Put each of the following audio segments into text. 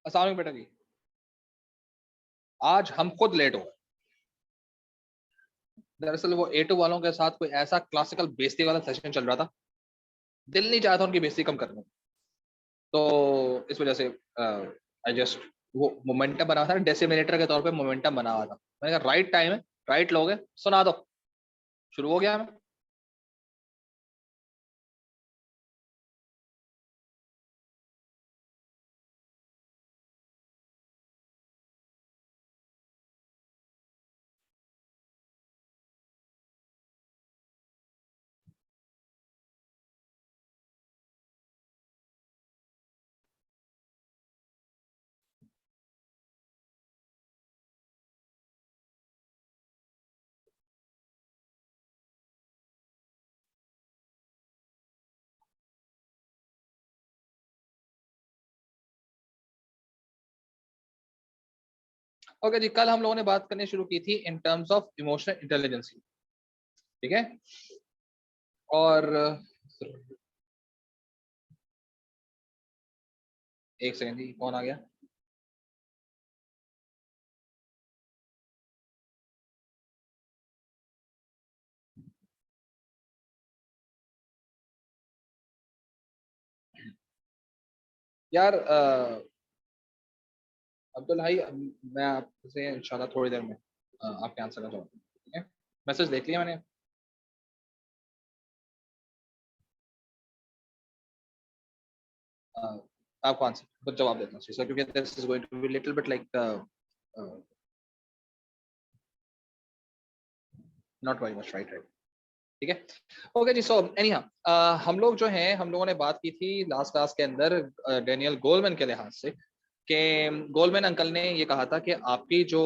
अस्सलाम वालेकुम बेटा जी। आज हम खुद लेट हो गए। दरअसल वो A2 वालों के साथ कोई ऐसा क्लासिकल बेइज्जती वाला सेशन चल रहा था, दिल नहीं चाहता उनकी बेइज्जती कम करने। तो इस वजह से आई जस्ट वो मोमेंटम बना था, डेसिमिनेटर के तौर पे मोमेंटम बना हुआ था। मैंने कहा राइट टाइम है, राइट लोग हैं, सुना दो। शुरू हो गया मैं। ओके जी, कल हम लोगों ने बात करनी शुरू की थी in terms of emotional intelligence. ठीक है। और एक सेकंड जी, कौन आ गया? यार अब्दुल भाई, मैं आपसे इंशाल्लाह थोड़ी देर में आपके आंसर करना चाहूँगा। ठीक है, मैसेज देख लिया मैंने। अ, आपको आंसर तो जवाब देता हूँ सर, क्योंकि this is going to be little bit like not very much right right. ठीक है। ओके जी, सो एनी हम लोग जो हैं, हम लोगों ने बात की थी लास्ट क्लास के अंदर डेनियल गोलमैन के लिहाज से, कि गोलमैन अंकल ने ये कहा था कि आपकी जो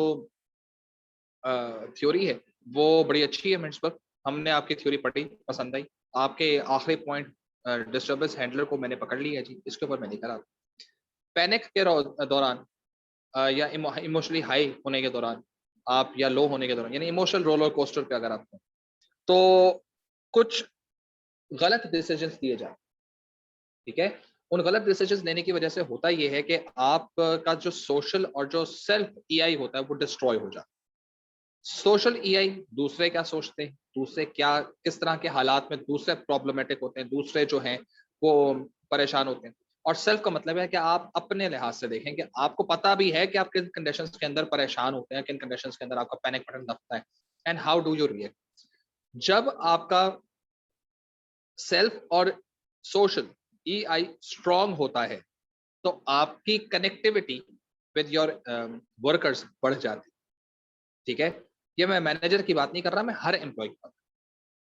थ्योरी है वो बड़ी अच्छी है मिनट्स पर। हमने आपकी थ्योरी पढ़ी, पसंद आई। आपके आखिरी पॉइंट डिस्टर्बेंस हैंडलर को मैंने पकड़ लिया जी, इसके ऊपर मैं नहीं करा। पैनिक के दौरान या इमोशनली हाई होने के दौरान आप, या लो होने के दौरान, यानी इमोशनल रोलर कोस्टर पे अगर आप हैं, तो कुछ गलत डिसीजंस दिए जाए। ठीक है। उन गलत डिसीजंस लेने की वजह से होता यह है कि आपका जो सोशल और जो सेल्फ ईआई होता है वो डिस्ट्रॉय हो जाता है। सोशल ईआई, दूसरे क्या सोचते हैं, दूसरे क्या, किस तरह के हालात में दूसरे प्रॉब्लमेटिक होते हैं, दूसरे जो हैं वो परेशान होते हैं। और सेल्फ का मतलब है कि आप अपने लिहाज से देखें कि आपको पता भी है कि आप किन कंडीशंस के अंदर परेशान होते हैं, किन कंडीशंस के अंदर आपका पैनिक बटन दबता है, and how do you react. जब आपका सेल्फ और सोशल ईआई स्ट्रांग होता है तो आपकी कनेक्टिविटी विद योर वर्कर्स बढ़ जाती है। ठीक है। ये मैं मैनेजर की बात नहीं कर रहा, मैं हर एम्प्लॉय की बात।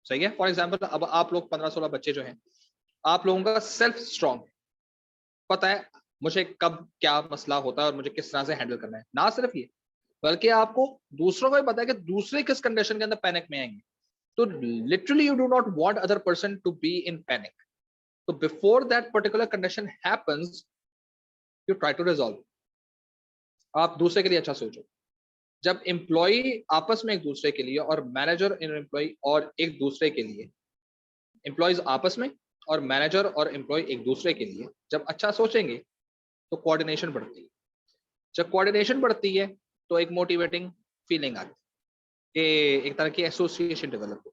सही है। फॉर एग्जाम्पल, अब आप लोग 15-16 बच्चे जो हैं, आप लोगों का सेल्फ स्ट्रांग, पता है मुझे कब क्या मसला होता है और मुझे किस तरह से हैंडल करना है। ना सिर्फ ये, बल्कि आपको दूसरों को भी पता है कि दूसरे किस कंडीशन के अंदर पैनिक में आएंगे। तो literally you do not want other person to be in panic. तो before that particular condition happens, you try to resolve. आप दूसरे के लिए अच्छा सोचो। जब एम्प्लॉय आपस में एक दूसरे के लिए, और मैनेजर इन एम्प्लॉय और एक दूसरे के लिए, एम्प्लॉयज आपस में और मैनेजर और एम्प्लॉय एक दूसरे के लिए जब अच्छा सोचेंगे तो कोऑर्डिनेशन बढ़ती है। जब कोऑर्डिनेशन बढ़ती है तो एक मोटिवेटिंग फीलिंग आती है कि एक तरह की एसोसिएशन डेवलप होती है।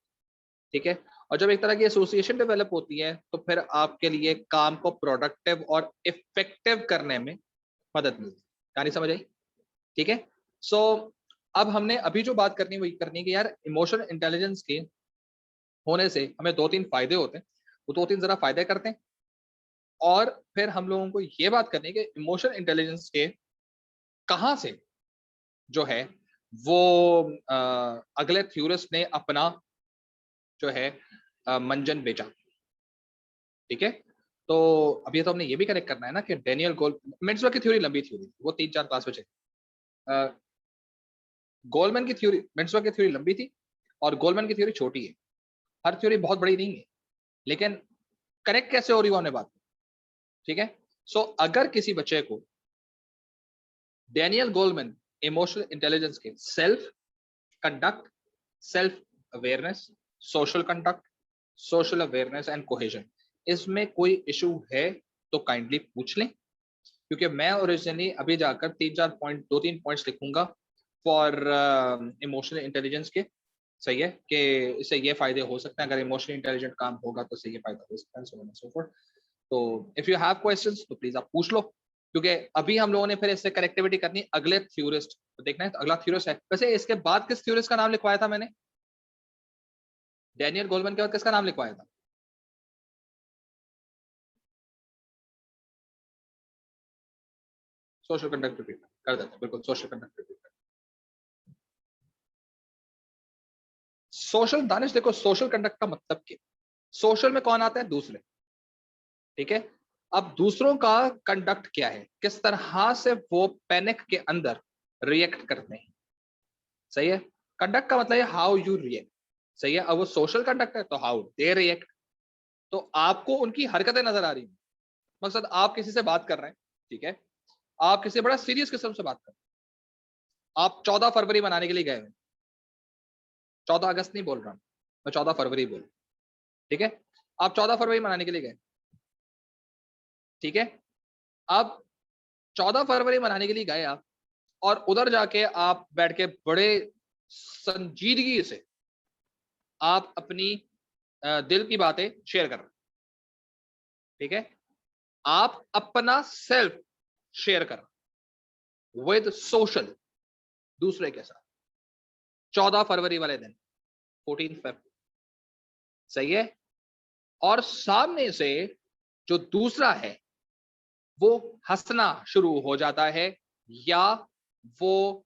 ठीक है। और जब एक तरह की एसोसिएशन डेवलप होती है तो फिर आपके लिए काम को प्रोडक्टिव और इफेक्टिव करने में मदद मिलती है। कहानी समझ आई? ठीक है। सो अब हमने अभी जो बात करनी वही करनी है कि यार इमोशनल इंटेलिजेंस के होने से हमें दो तीन फायदे होते हैं। वो दो तीन जरा फायदे करते हैं, और फिर हम लोगों को ये बात करनी है कि इमोशनल इंटेलिजेंस के कहाँ से जो है वो अगले थ्योरिस्ट ने अपना जो है मंजन बेचा। ठीक है। तो अभी तो हमने ये भी कनेक्ट करना है ना कि डेनियल मिन्सबर्ग की थ्योरी लंबी थ्योरी, वो 3-4 क्लास में चली। गोलमैन की थ्योरी, मिन्सबर्ग की थ्योरी लंबी थी और गोलमैन की थ्योरी छोटी है। हर थ्योरी बहुत बड़ी नहीं है, लेकिन कनेक्ट कैसे हो रही है हमने बात। ठीक है। सो अगर किसी बच्चे को डेनियल गोलमैन इमोशनल इंटेलिजेंस के self conduct, self awareness, social conduct, social awareness and cohesion, इसमें कोई इशू है तो काइंडली पूछ लें। क्योंकि मैं ओरिजिनली अभी जाकर 2-3 पॉइंट्स लिखूंगा फॉर इमोशनल इंटेलिजेंस के, सही है, कि इससे ये फायदे हो सकते हैं, अगर इमोशनली इंटेलिजेंट काम होगा तो इससे ये फायदा हो सकता है, so on and so fourth. तो इफ यू हैव क्वेश्चंस तो प्लीज आप पूछ लो, क्योंकि अभी हम लोगों ने फिर इससे कनेक्टिविटी करनी अगले थ्योरिस्ट तो देखना है। तो अगला थ्योरिस्ट है, वैसे इसके बाद किस थ्योरिस्ट का नाम लिखवाया था मैंने? डैनियल गोलमैन के बाद किसका नाम लिखवाया था? सोशल कंडक्ट कर देते हैं, बिल्कुल सोशल कंडक्ट। सोशल दानिश देखो, सोशल कंडक्ट का मतलब क्या? सोशल में कौन आता है? दूसरे, ठीक है। अब दूसरों का कंडक्ट क्या है, किस तरह से वो पैनिक के अंदर रिएक्ट करते हैं, सही है। कंडक्ट का मतलब है हाउ यू रिएक्ट, सही है। अब वो सोशल कंडक्ट है तो हाउ दे रिएक्ट। तो आपको उनकी हरकतें नजर आ रही हैं। मकसद आप किसी से बात कर रहे हैं, ठीक है, आप किसी बड़ा सीरियस किस्म से बात कर रहे हैं, आप 14 फरवरी मनाने के लिए गए हैं, 14 अगस्त नहीं बोल रहा मैं, 14 फरवरी बोल, ठीक है। आप 14 फरवरी मनाने के लिए गए, ठीक है। अब 14 फरवरी मनाने के लिए गए आप, और उधर जाके आप बैठ के बड़े संजीदगी से आप अपनी दिल की बातें शेयर कर रहे हैं, ठीक है। आप अपना सेल्फ शेयर कर रहे हैं विद सोशल, दूसरे के साथ, 14 फरवरी वाले दिन, 14 फेब, सही है। और सामने से जो दूसरा है वो हंसना शुरू हो जाता है, या वो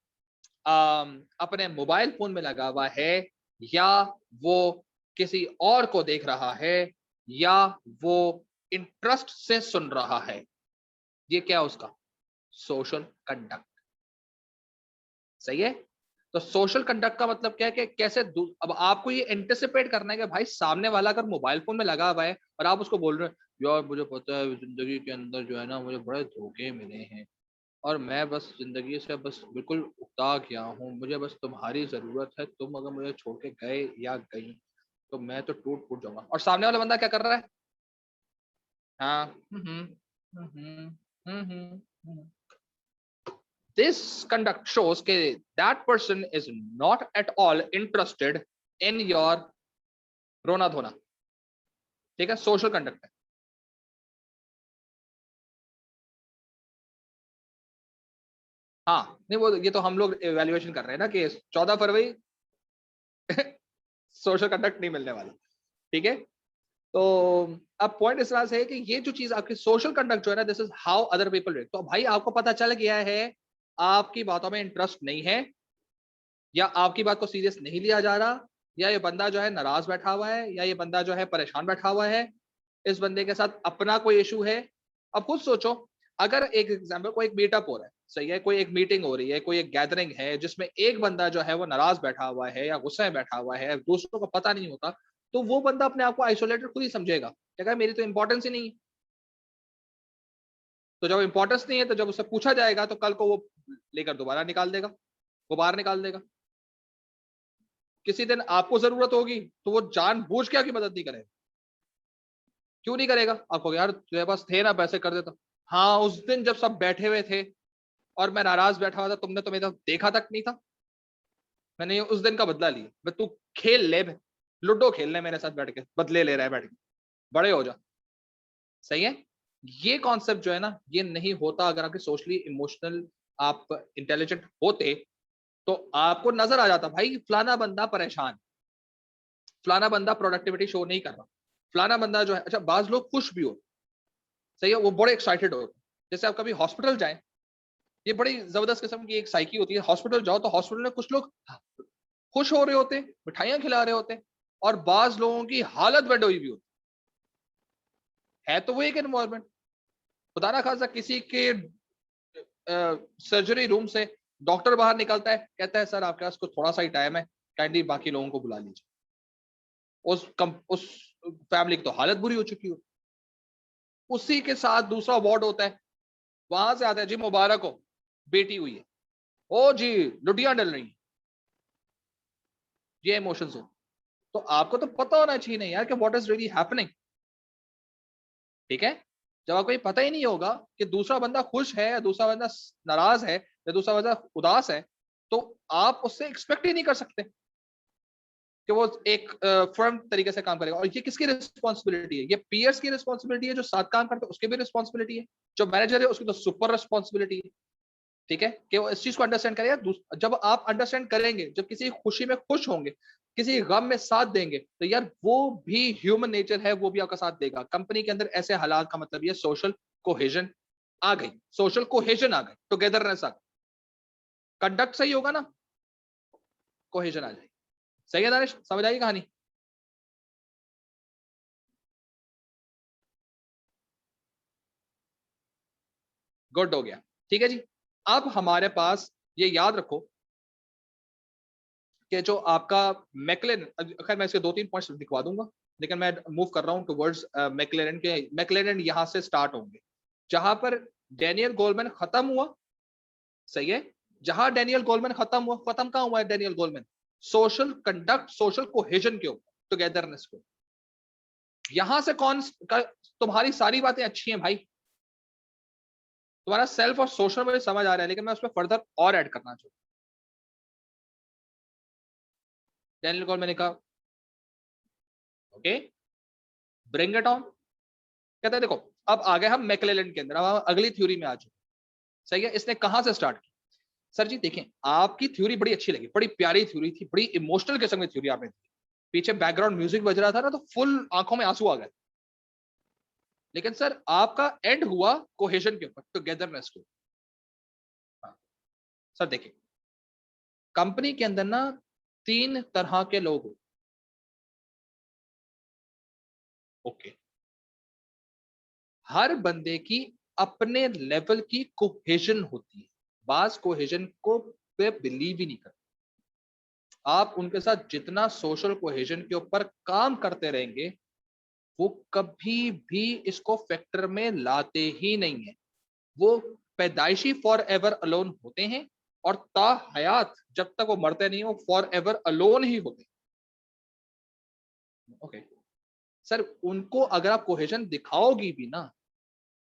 अपने मोबाइल फोन में लगा हुआ है, या वो किसी और को देख रहा है, या वो इंटरेस्ट से सुन रहा है। ये क्या है उसका? सोशल कंडक्ट, सही है। तो सोशल कंडक्ट का मतलब क्या है कि कैसे अब आपको ये एंटिसिपेट करना है कि भाई सामने वाला अगर मोबाइल फोन में लगा हुआ है और आप उसको बोल रहे हो यार मुझे पता है जिंदगी के अंदर जो है ना मुझे बड़े धोखे मिले हैं, और मैं बस जिंदगी से बस बिल्कुल उकता गया हूँ, मुझे बस तुम्हारी जरूरत है, तुम अगर मुझे छोड़ के गए या गई तो मैं तो टूट फूट जाऊंगा। और सामने वाला बंदा क्या कर रहा है? हाँ, this conduct shows कि that person is not at all interested in your रोना धोना, ठीक है, सोशल कंडक्ट है। हाँ नहीं, वो ये तो हम लोग इवेल्युएशन कर रहे हैं ना कि 14 फरवरी सोशल कंडक्ट नहीं मिलने वाला, ठीक है। तो अब पॉइंट इस तरह से है कि ये जो चीज आपकी सोशल कंडक्ट जो है ना, this is how other people react. तो भाई आपको पता चल गया है आपकी बातों में इंटरेस्ट नहीं है, या आपकी बात को सीरियस नहीं लिया जा रहा, या ये बंदा जो है नाराज बैठा हुआ है, या ये बंदा जो है परेशान बैठा हुआ है, इस बंदे के साथ अपना कोई इशू है। अब खुद सोचो, अगर एक एग्जाम्पल कोई एक मीटअप हो रहा है, सही है, कोई एक मीटिंग हो रही है, कोई एक गैदरिंग है जिसमें एक बंदा जो है वो नाराज बैठा हुआ है या गुस्से में बैठा हुआ है, दूसरों को पता नहीं होता, तो वो बंदा अपने आप को आइसोलेटेड खुद ही समझेगा, क्या मेरी तो इंपॉर्टेंस ही नहीं है। तो जब इंपॉर्टेंस नहीं है तो जब उससे पूछा जाएगा तो कल को वो लेकर दोबारा निकाल देगा, वो बाहर निकाल देगा। किसी दिन आपको जरूरत होगी तो वो जानबूझ के आपकी मदद नहीं करेगा। क्यों नहीं करेगा? आपको यार तेरे पास थे ना पैसे, कर देता। हाँ, उस दिन जब सब बैठे हुए थे और मैं नाराज बैठा हुआ था, तुमने तो मेरा देखा तक नहीं था, मैंने उस दिन का बदला लिया। मैं तू खेल ले, लूडो खेल ले मेरे साथ बैठ के, बदले ले रहा है बैठ के, बड़े हो जा, सही है। ये कॉन्सेप्ट जो है ना, ये नहीं होता अगर आपके सोशली इमोशनल आप इंटेलिजेंट होते, तो आपको नजर आ जाता भाई फलाना बंदा परेशान, फलाना बंदा प्रोडक्टिविटी शो नहीं कर रहा, फलाना बंदा जो है। अच्छा, बाज लोग खुश भी हो, सही है, वो बड़े एक्साइटेड हो। जैसे आप कभी हॉस्पिटल जाएं, ये बड़ी जबरदस्त किस्म की एक साइकी होती है। हॉस्पिटल जाओ तो हॉस्पिटल में कुछ लोग खुश हो रहे होते, मिठाइयां खिला रहे होते, और बाज लोगों की हालत बेड हुई भी होती है। तो वो एक एनवायरमेंट, खुदा ना खासा किसी के सर्जरी रूम से डॉक्टर बाहर निकलता है, कहता है सर आपके पास कुछ थोड़ा सा ही टाइम है, काइंडली बाकी लोगों को बुला लीजिए। उस फैमिली की तो हालत बुरी हो चुकी हो। उसी के साथ दूसरा वार्ड होता है, वहां से आता है जी मुबारक हो, बेटी हुई है, ओ जी लुटियां डल रही, ये इमोशंस हो। तो आपको तो पता होना चाहिए नहीं यार कि व्हाट इज रियली हैपनिंग, ठीक है। जब आपको ये पता ही नहीं होगा कि दूसरा बंदा खुश है या दूसरा बंदा नाराज है या दूसरा बंदा उदास है, तो आप उससे एक्सपेक्ट ही नहीं कर सकते कि वो एक फर्म तरीके से काम करेगा। और ये किसकी रिस्पॉन्सिबिलिटी है? ये पीयर्स की रिस्पॉन्सिबिलिटी है, जो साथ काम करते हैं उसकी भी रिस्पॉन्सिबिलिटी है, जो मैनेजर है उसकी तो सुपर रिस्पॉन्सिबिलिटी है। ठीक है, कि वो इस चीज को अंडरस्टैंड करेगा। जब आप अंडरस्टैंड करेंगे, जब किसी खुशी में खुश होंगे, किसी गम में साथ देंगे, तो यार वो भी ह्यूमन नेचर है, वो भी आपका साथ देगा। कंपनी के अंदर ऐसे हालात का मतलब ये सोशल कोहेजन आ गई, सोशल कोहेजन आ गई, टुगेदरनेस आ गई। कंडक्ट सही होगा ना, कोहेजन आ जाएगी। सही है दानिश, समझ आई कहानी? गुड हो गया। ठीक है जी। अब हमारे पास ये याद रखो कि जो आपका मैकलेरन, खैर मैं इसके 2-3 पॉइंट्स दिखवा दूंगा, लेकिन मैं मूव कर रहा हूं टुवर्ड्स मैकलेरन के। मैकलेरन यहां से स्टार्ट होंगे जहां पर डैनियल गोल्डमैन खत्म हुआ। सही है, जहां डैनियल गोल्डमैन खत्म हुआ, खत्म कहां हुआ है Daniel Goldman? Social conduct, social cohesion के ऊपर, टुगेदरनेस को। यहां से कौन तुम्हारी सारी बातें अच्छी हैं भाई, तुम्हारा सेल्फ और सोशल मुझे समझ आ रहा है, लेकिन मैं उसमें फर्दर और ऐड करना चाहूँ। डैनियल गोल्डमैन ने कहा ओके, ब्रिंग इट ऑन। कहते हैं देखो, अब आ गए हम मैकलेलन के अंदर, अब हम अगली थ्योरी में आ चुके। सही है, इसने कहां से स्टार्ट की? सर जी देखें, आपकी थ्योरी बड़ी अच्छी लगी, बड़ी प्यारी थ्योरी थी, बड़ी इमोशनल किस्म की थ्योरी आपने दी। पीछे बैकग्राउंड म्यूजिक बज रहा था ना, तो फुल आंखों में आंसू आ गए। लेकिन सर आपका एंड हुआ कोहेजन के ऊपर, टुगेदरनेस को। हाँ, सर देखिए, कंपनी के अंदर ना 3 तरह के लोग हो। ओके, हर बंदे की अपने लेवल की कोहेजन होती है। बास कोहेजन को पे बिलीव ही नहीं करते। आप उनके साथ जितना सोशल कोहेजन के ऊपर काम करते रहेंगे, वो कभी भी इसको फैक्टर में लाते ही नहीं है। वो पैदाइशी फॉर एवर अलोन होते हैं, और ता हयात जब तक वो मरते नहीं, वो फॉर एवर अलोन ही होते हैं। ओके सर, उनको अगर आप कोहेजन दिखाओगी भी ना,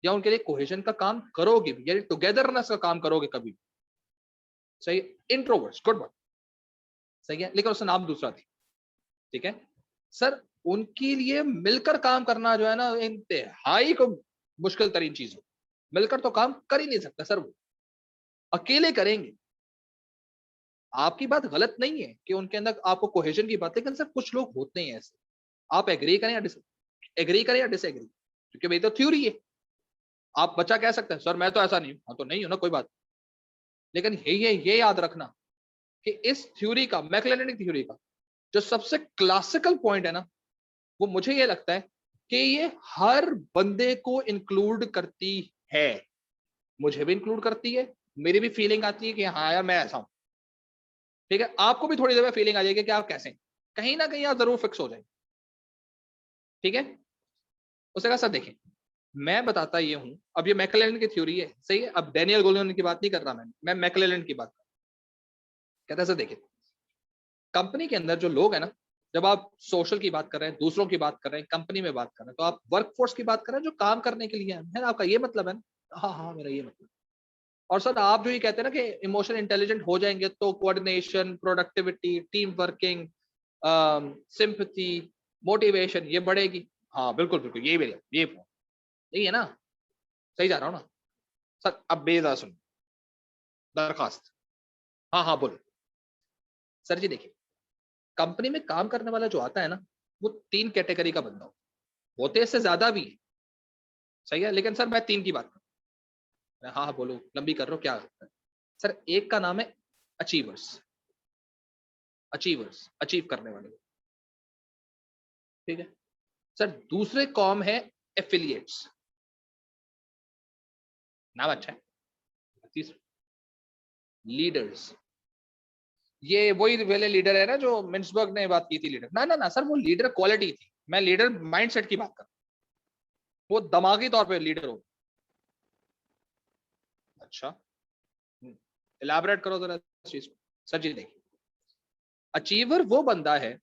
या उनके लिए कोहेजन का काम करोगे भी, यानी टुगेदरनेस का काम करोगे कभी भी, सही, इंट्रोवर्ट्स गुड बात, सही है, लेकिन उसका नाम दूसरा थी। ठीक है सर, उनके लिए मिलकर काम करना जो है ना, इंतहाई को मुश्किल तरीन चीज हो। मिलकर तो काम कर ही नहीं सकता सर, वो अकेले करेंगे। आपकी बात गलत नहीं है कि उनके अंदर आपको कोहेजन की बात, लेकिन सर कुछ लोग होते हैं ऐसे। आप एग्री करें या एग्री करें या डिसएग्री, क्योंकि मेरी तो थ्योरी है। आप बच्चा कह सकते हैं सर मैं तो ऐसा नहीं हूं, हाँ तो नहीं हूं ना, कोई बात। लेकिन ये याद रखना कि इस थ्योरी का, मैक्लेरिनिक थ्योरी का जो सबसे क्लासिकल पॉइंट है ना, वो मुझे ये लगता है कि ये हर बंदे को इंक्लूड करती है। मुझे भी इंक्लूड करती है, मेरी भी फीलिंग आती है कि हाँ यार मैं ऐसा हूं। ठीक है, आपको भी थोड़ी देर में फीलिंग आ जाएगी कि आप कैसे हैं। कहीं ना कहीं आप जरूर फिक्स हो जाएंगे। ठीक है, उससे कहा सर देखें, मैं बताता ये हूं, अब ये मैकलेलन की थ्योरी है, सही है। अब डैनियल गोलेमैन की बात नहीं कर रहा मैं मैकलेलन की बात कर रहा हूं। कहता है सर देखिए, कंपनी के अंदर जो लोग हैं ना, जब आप सोशल की बात कर रहे हैं, दूसरों की बात कर रहे हैं, कंपनी में बात कर रहे हैं, तो आप वर्कफोर्स की बात कर रहे हैं, जो काम करने के लिए है ना, आपका ये मतलब है ना? हाँ हाँ, मेरा ये मतलब। और सर आप जो ये कहते हैं ना कि इमोशनल इंटेलिजेंट हो जाएंगे तो coordination, productivity, team working, sympathy, motivation ये बढ़ेगी। हाँ बिल्कुल बिल्कुल, यही मेरा ये यही है ना? सही जा रहा हूँ ना? सर अब बेजा सुन, दरखास्त। हाँ हाँ बोलो। सर जी देखिए, कंपनी में काम करने वाला जो आता है ना, वो 3 कैटेगरी का बंदा होते, इससे ज्यादा भी है। सही है, लेकिन सर मैं 3 की बात कर रहा हूँ। हाँ हाँ बोलो, लंबी कर रहे हो क्या? सर एक का नाम है अचीवर्स, अचीवर्स अचीव करने वाले। ठीक है सर, दूसरे कॉम है एफिलिएट्स, नाम अच्छा है। तीसरे लीडर्स, ये वही वाले लीडर है ना जो मिन्सबर्ग ने बात की थी, लीडर ना ना ना सर, वो लीडर क्वालिटी थी, मैं लीडर माइंडसेट की बात कर रहा हूं। वो दिमागी तौर पे लीडर हो। अच्छा, इलाबोरेट करो जरा इस चीज को। सर जी देखिए, अचीवर वो बंदा है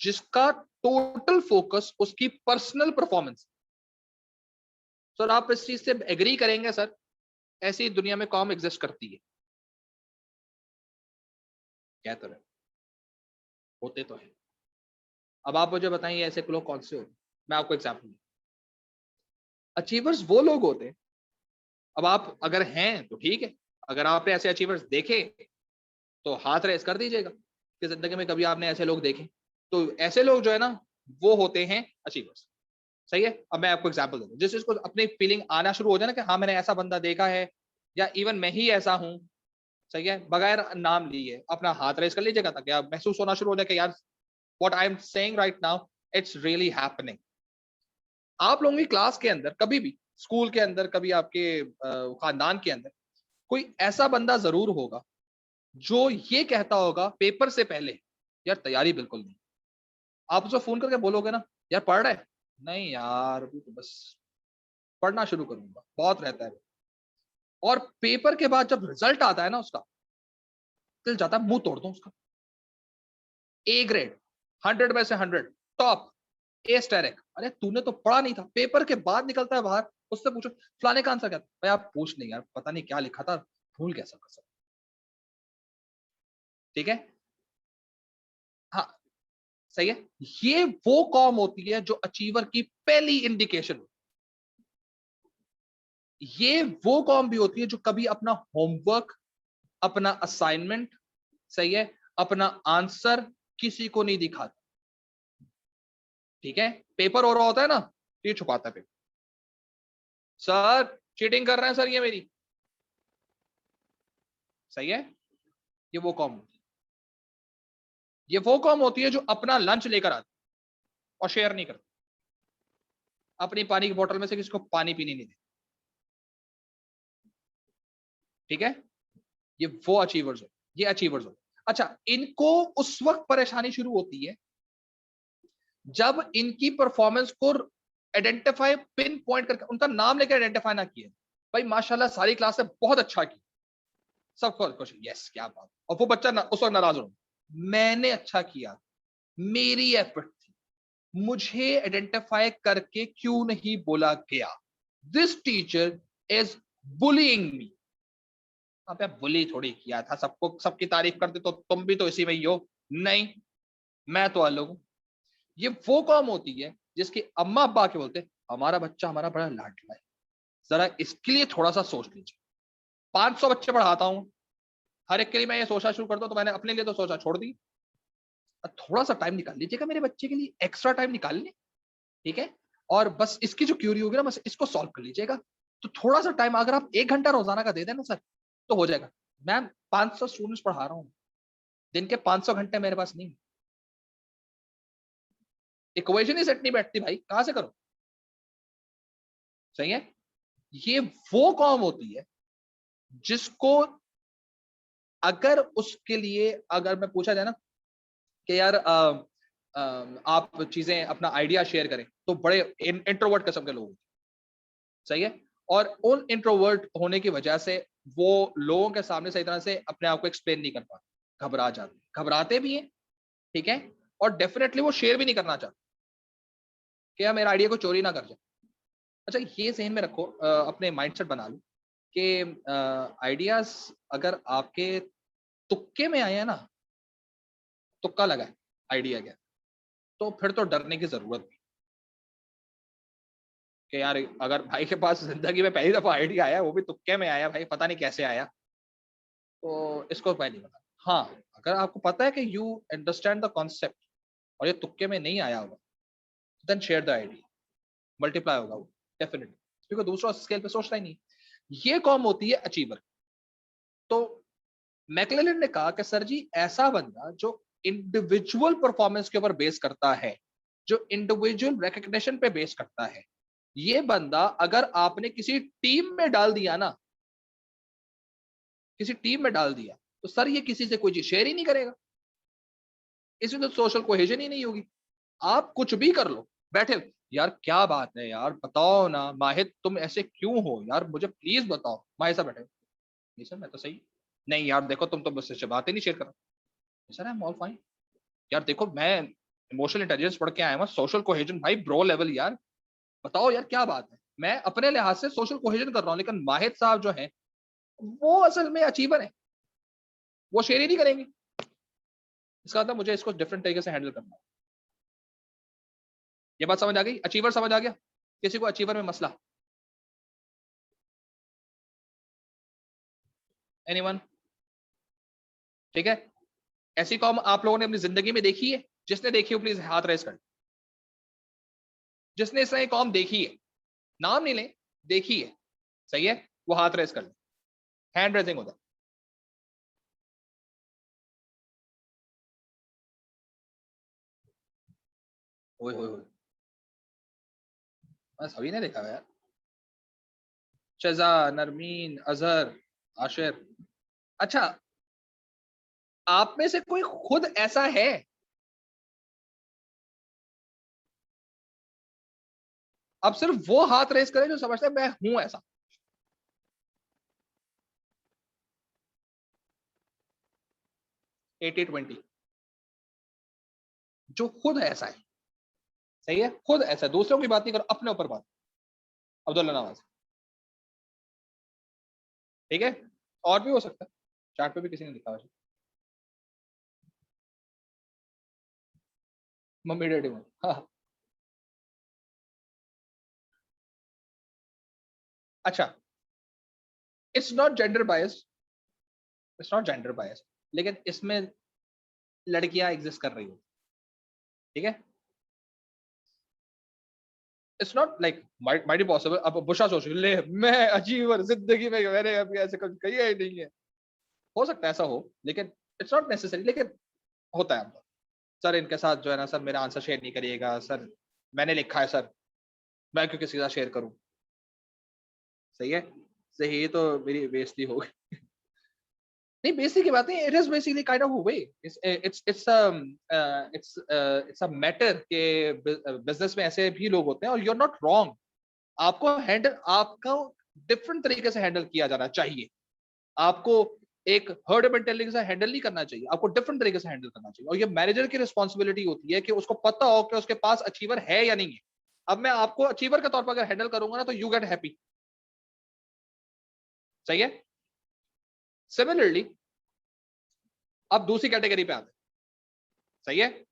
जिसका टोटल फोकस उसकी पर्सनल परफॉर्मेंस, सर आप इस चीज से एग्री करेंगे सर, ऐसी दुनिया में कॉम एग्जिस्ट करती है, क्या तो रहे, होते तो है। अब आप मुझे बताइए ऐसे लोग कौन से होते? मैं आपको एग्जाम्पल दूं। अचीवर्स वो लोग होते हैं, अब आप अगर हैं तो ठीक है, अगर आपने ऐसे अचीवर्स देखे तो हाथ रेस कर दीजिएगा कि जिंदगी में कभी आपने ऐसे लोग देखे। तो ऐसे लोग जो है ना, वो होते हैं अचीवर्स। सही है। अब मैं आपको एग्जांपल देता हूँ, जिस जिसको अपनी फीलिंग आना शुरू हो जाए ना कि हाँ मैंने ऐसा बंदा देखा है, या इवन मैं ही ऐसा हूँ, सही है, बगैर नाम लिए अपना हाथ रेस कर लीजिएगा ताकि आप महसूस होना शुरू हो जाए कि यार what I am saying right now, it's really happening. आप लोगों की क्लास के अंदर कभी भी, स्कूल के अंदर कभी, आपके खानदान के अंदर कोई ऐसा बंदा जरूर होगा जो ये कहता होगा पेपर से पहले, यार तैयारी बिल्कुल नहीं। आप उसको फोन करके बोलोगे ना, यार पढ़ रहा है? नहीं यार अभी तो बस पढ़ना शुरू करूंगा, बहुत रहता है। और पेपर के बाद जब रिजल्ट आता है ना उसका, दिल जाता है मुंह तोड़ दूं उसका। ए ग्रेड, 100 में से 100, टॉप, ए स्टेरिक। अरे तूने तो पढ़ा नहीं था, पेपर के बाद निकलता है बाहर, उससे पूछो फलाने का आंसर क्या था, भाई आप पूछ नहीं यार, पता नहीं क्या लिखा था, भूल कैसा कर सकता। ठीक है। हाँ, सही है। ये वो कॉम होती है जो अचीवर की पहली इंडिकेशन। ये वो कॉम भी होती है जो कभी अपना होमवर्क, अपना असाइनमेंट, सही है, अपना आंसर किसी को नहीं दिखाता। ठीक है। पेपर हो रहा होता है ना, ये छुपाता है पेपर। सर चीटिंग कर रहे हैं सर ये मेरी, सही है। ये वो कॉम होती है, ये वो कॉम होती है जो अपना लंच लेकर आती और शेयर नहीं करती, अपनी पानी की बोतल में से किसी को पानी पीने नहीं देती। ठीक है। ये वो अचीवर्स हो, ये अचीवर्स हो। अच्छा, इनको उस वक्त परेशानी शुरू होती है जब इनकी परफॉर्मेंस को आइडेंटिफाई, पिन पॉइंट करके, उनका नाम लेकर आइडेंटिफाई ना किया, भाई माशाल्लाह सारी क्लास से बहुत अच्छा किया, सबको खुश, यस क्या बात, और वो बच्चा उस वक्त नाराज हो, मैंने अच्छा किया, मेरी एफर्ट थी, मुझे आइडेंटिफाई करके क्यों नहीं बोला गया, दिस टीचर इज बुलिंग मी। अबे बुली थोड़ी किया था, सबको सबकी तारीफ करते तो तुम भी तो इसी में ही हो। नहीं, मैं तो अलग हूं। ये वो कौम होती है जिसके अम्मा अब्बा के बोलते हमारा बच्चा हमारा बड़ा लाडला है, जरा इसके लिए थोड़ा सा सोच लीजिए। 500 बच्चे पढ़ाता हूं, हर एक के लिए मैं ये सोचना शुरू करता हूं, तो मैंने अपने लिए तो सोचा छोड़ दी। थोड़ा सा टाइम निकाल लीजिएगा मेरे बच्चे के लिए, एक्स्ट्रा टाइम निकाल लें। ठीक है। और बस इसकी जो क्यूरी होगी ना, बस इसको सॉल्व कर लीजिएगा। तो थोड़ा सा टाइम अगर आप 1 घंटा रोजाना का दे देना सर, तो हो जाएगा। मैम 500 स्टूडेंट्स पढ़ा रहा हूँ, दिन के 500 घंटे मेरे पास नहीं, इक्वेशन ही सेट नहीं बैठती भाई, कहां से करो। सही है। ये वो कॉम होती है जिसको, अगर उसके लिए अगर मैं पूछा जाए ना कि यार आप चीजें अपना आइडिया शेयर करें, तो बड़े इंट्रोवर्ट किस्म के लोग होते हैं। सही है। और उन इंट्रोवर्ट होने की वजह से वो लोगों के सामने सही तरह से अपने आप को एक्सप्लेन नहीं कर पाते, घबरा जाते, घबराते भी हैं। ठीक है। और डेफिनेटली वो शेयर भी नहीं करना चाहते कि यार मेरा आइडिया को चोरी ना कर जाए। अच्छा, ये जहन में रखो, अपने माइंडसेट बना लो कि आइडियाज अगर आपके तुक्के में आए हैं ना, तुक्का लगा है आइडिया क्या, तो फिर तो डरने की जरूरत नहीं कि यार अगर भाई के पास जिंदगी में पहली दफा आइडिया आया, वो भी तुक्के में आया, भाई पता नहीं कैसे आया, तो इसको पहले नहीं पता। हाँ, अगर आपको पता है कि यू अंडरस्टैंड द कॉन्सेप्ट और ये तुक्के में नहीं आया होगा, then share the idea, multiply होगा वो डेफिनेटली, क्योंकि दूसरा स्केल पे सोचता ही नहीं। ये कॉम होती है अचीवर। तो मैक्लेलन ने कहा कि सर जी ऐसा बंदा जो इंडिविजुअल परफॉर्मेंस के ऊपर बेस करता है, जो इंडिविजुअल रिकग्निशन पे बेस करता है, ये बंदा अगर आपने किसी टीम में डाल दिया ना, किसी टीम में डाल दिया, तो सर ये किसी से कोई चीज शेयर ही नहीं करेगा, इसमें तो सोशल कोहेजन ही नहीं होगी। आप कुछ भी कर लो, बैठे यार क्या बात है यार बताओ ना माहिद, तुम ऐसे क्यों हो यार, मुझे प्लीज बताओ। माहिद साहब बैठे, नहीं सर मैं तो सही, नहीं यार देखो तुम तो मुझसे बातें नहीं शेयर कर रहे। Sir I am all fine. यार देखो मैं इमोशनल इंटेलिजेंस पढ़ के आया हूँ, सोशल कोहेजन भाई ब्रो लेवल यार, बताओ यार क्या बात है। मैं अपने लिहाज से सोशल कोहेजन कर रहा हूँ, लेकिन माहिद साहब जो हैं वो असल में अचीवर है, वो शेयर ही नहीं करेंगे। इसका मतलब मुझे इसको डिफरेंट तरीके से हैंडल करना है। ये बात समझ आ गई? अचीवर समझ आ गया? किसी को अचीवर में मसला? एनीवन? ठीक है। ऐसी कॉम आप लोगों ने अपनी जिंदगी में देखी है? जिसने देखी हो प्लीज हाथ रेस कर। जिसने इस तरह की कॉम देखी है, नाम नहीं ले, देखी है, सही है, वो हाथ रेस कर ले। हैंड रेजिंग होता है। ओए होए होए, मैं सभी ने देखा है यार। शजा, नरमीन, अजहर, आशिर। अच्छा, आप में से कोई खुद ऐसा है? अब सिर्फ वो हाथ रेस करे जो समझता है मैं हूं ऐसा। एटी ट्वेंटी, जो खुद ऐसा है। सही है, खुद ऐसा है, दूसरों की बात नहीं करो, अपने ऊपर बात। अब्दुल्ला नवाज। ठीक है, और भी हो सकता है, चार्ट पे भी किसी ने लिखा हुआ। मम्मी डैडी में, हाँ। अच्छा, it's not gender bias, it's not gender bias, लेकिन इसमें लड़कियां एग्जिस्ट कर रही हो। ठीक है, it's not like might be possible. अब बुशा सोच ले, मैं अचीवर जिंदगी में मैंने अभी ऐसे कुछ किया ही नहीं है। हो सकता है ऐसा हो, लेकिन इट्स नॉट नेसेसरी, लेकिन होता है। सर इनके साथ जो है ना सर, मेरा आंसर शेयर नहीं करिएगा सर, मैंने लिखा है सर, मैं क्यों किसी के साथ शेयर करूं। सही है, सही है, तो मेरी बेइज्जती हो गई। नहीं, बेइज्जती की बात नहीं, it is basically kind of way, it's it's it's it's a matter के बिजनेस में ऐसे भी लोग होते हैं, और यू आर नॉट रॉन्ग। आपको हैंडल, आपको डिफरेंट तरीके से हैंडल किया जाना चाहिए। आपको एक हर्ड मेंटेलिटी से हैंडल नहीं करना चाहिए, आपको डिफरेंट तरीके से हैंडल करना चाहिए, और ये मैनेजर की रिस्पॉन्सिबिलिटी होती है कि उसको पता हो कि उसके पास अचीवर है या नहीं है। अब मैं आपको अचीवर के तौर पर अगर हैंडल करूंगा ना, तो यू गेट हैप्पी। सही है। सिमिलरली, अब दूसरी कैटेगरी पे आते हैं। सही है,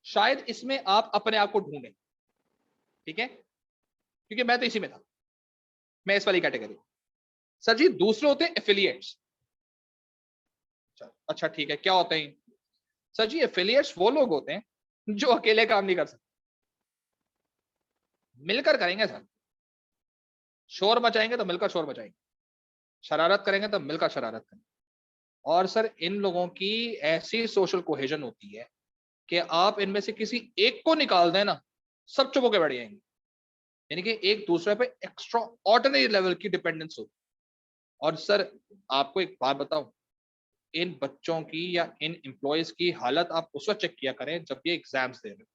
शायद इसमें आप अपने आप को ढूंढें। ठीक है, क्योंकि मैं तो इसी में था, मैं इस वाली कैटेगरी। सर जी, दूसरे होते हैं एफिलिएट्स। अच्छा ठीक है, क्या होते हैं? सर जी, एफिलिएट्स वो लोग होते हैं जो अकेले काम नहीं कर सकते, मिलकर करेंगे सर। शोर मचाएंगे तो मिलकर शोर मचाएंगे, शरारत करेंगे तो मिलकर शरारत करेंगे। और सर इन लोगों की ऐसी सोशल कोहेजन होती है कि आप इनमें से किसी एक को निकाल दें ना, सब चुप होकर बैठ जाएंगे। यानी कि एक दूसरे पे एक्स्ट्रा ऑर्डिनरी लेवल की डिपेंडेंस होती है। और सर, आपको एक बात बताऊं, इन बच्चों की या इन एम्प्लॉयज की हालत आप उस वक्त चेक किया करें जब ये एग्जाम्स दे रहे हो,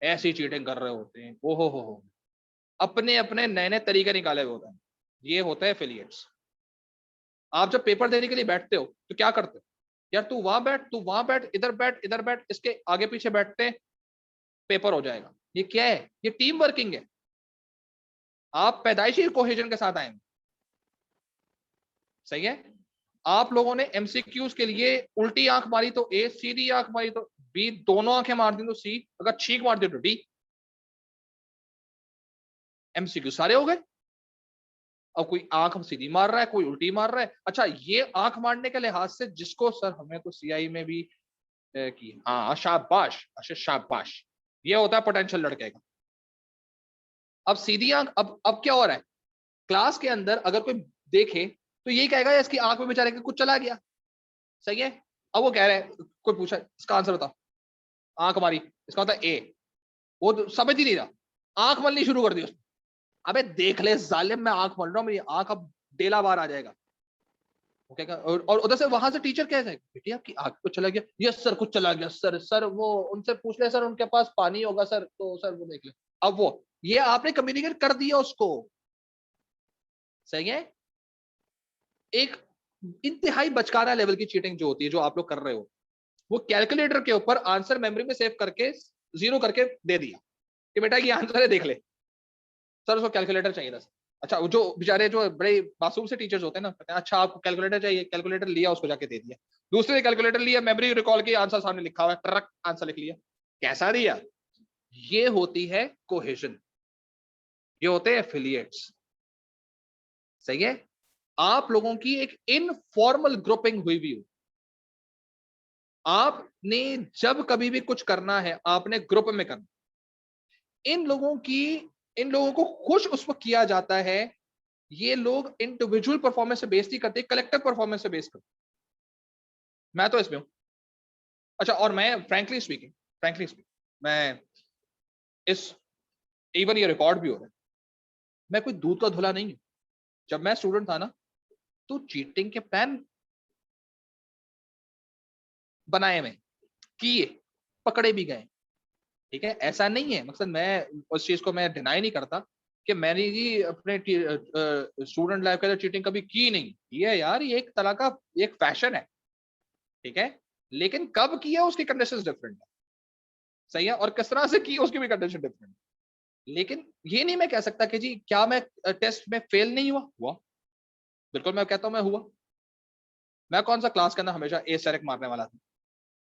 ऐसी चीटिंग कर रहे होते हैं, ओ हो, अपने अपने नए नए तरीके निकाले हुए होते हैं। ये होता है एफिलिएट्स। आप जब पेपर देने के लिए बैठते हो तो क्या करते हो? यार तू वहां बैठ, तू वहां बैठ, इधर बैठ, इधर बैठ, इसके आगे पीछे बैठते हैं, पेपर हो जाएगा। ये क्या है? ये टीम वर्किंग है। आप पैदाइशी कोहेजन के साथ आएंगे। सही है। आप लोगों ने एमसीक्यूज के लिए उल्टी आंख मारी तो ए, सीधी आंख मारी तो बी, दोनों आंखें मार दी तो सी, अगर छींक मार दी तो डी। एमसीक्यू सारे हो गए। अब कोई आंख सीधी मार रहा है, कोई उल्टी मार रहा है। अच्छा, ये आंख मारने के लिहाज से जिसको सर हमें तो सीआई में भी की, हाँ शाबाश, अच्छा शाबाश, ये होता है पोटेंशियल लड़के का। अब सीधी आंख, अब क्या हो रहा है? क्लास के अंदर अगर कोई देखे तो यही कहेगा इसकी आंख में बेचारे के कुछ चला गया। सही है। अब वो कह रहे हैं, कोई पूछा इसका आंसर बताओ, आंख मारी, इसका मतलब ए। वो तो समझ ही नहीं रहा, आंख मलनी शुरू कर दी उसने। अबे देख ले जालिम, मैं आंख मल रहा हूँ, मेरी आंख अब डेला बार आ जाएगा। वो क्या, और उधर से वहां से टीचर कह रहे, बेटी आपकी आंख कुछ चला गया? यस सर, कुछ चला गया सर। सर वो उनसे पूछ ले सर, उनके पास पानी होगा सर, तो सर वो देख ले। अब वो, ये आपने कम्युनिकेट कर दिया उसको। सही है। एक इंतहाई बचकाना लेवल की चीटिंग जो होती है, जो आप लोग कर रहे हो, वो कैलकुलेटर के ऊपर आंसर मेमोरी में सेव करके जीरो करके दे दिया कि बेटा ये आंसर है, देख ले। सर उसको कैलकुलेटर चाहिए था। अच्छा, वो जो बेचारे जो बड़े मासूम से टीचर्स होते हैं ना, कहते हैं अच्छा आपको कैलकुलेटर चाहिए, कैलकुलेटर लिया, उसको जाके दे दिया। दूसरे ने कैलकुलेटर लिया, मेमोरी रिकॉल की, आंसर सामने लिखा हुआ है, ट्रक आंसर लिख लिया। कैसा दिया? ये होती है कोहेजन, ये होते हैं एफिलिएट्स। सही है। आप लोगों की एक इनफॉर्मल ग्रुपिंग हुई भी हो। आपने जब कभी भी कुछ करना है, आपने ग्रुप में करना। इन लोगों की इन लोगों को खुश उस वक्त किया जाता है, ये लोग इंडिविजुअल परफॉर्मेंस से बेस नहीं करते, कलेक्टिव परफॉर्मेंस से बेस करते। मैं तो इसमें हूं। अच्छा, और मैं फ्रैंकली स्पीकिंग मैं इस इवन ये रिकॉर्ड भी हो रहा है, मैं कोई दूध का धुला नहीं हूं। जब मैं स्टूडेंट था ना, तो चीटिंग के प्लान बनाए में किए, पकड़े भी गए। ठीक है, ऐसा नहीं है, मकसद मैं उस चीज को मैं डिनाई नहीं करता कि मैंने जी अपने स्टूडेंट लाइफ के अंदर चीटिंग कभी की नहीं। ये यार, ये एक तरह का एक फैशन है। ठीक है, लेकिन कब किया उसकी कंडीशंस डिफरेंट है। सही है, और किस तरह से की उसकी भी कंडीशन डिफरेंट है। लेकिन ये नहीं मैं कह सकता कि जी क्या मैं टेस्ट में फेल नहीं हुआ। बिल्कुल मैं कहता हूं मैं हुआ। मैं कौन सा क्लास के अंदर हमेशा ए डायरेक्ट मारने वाला था।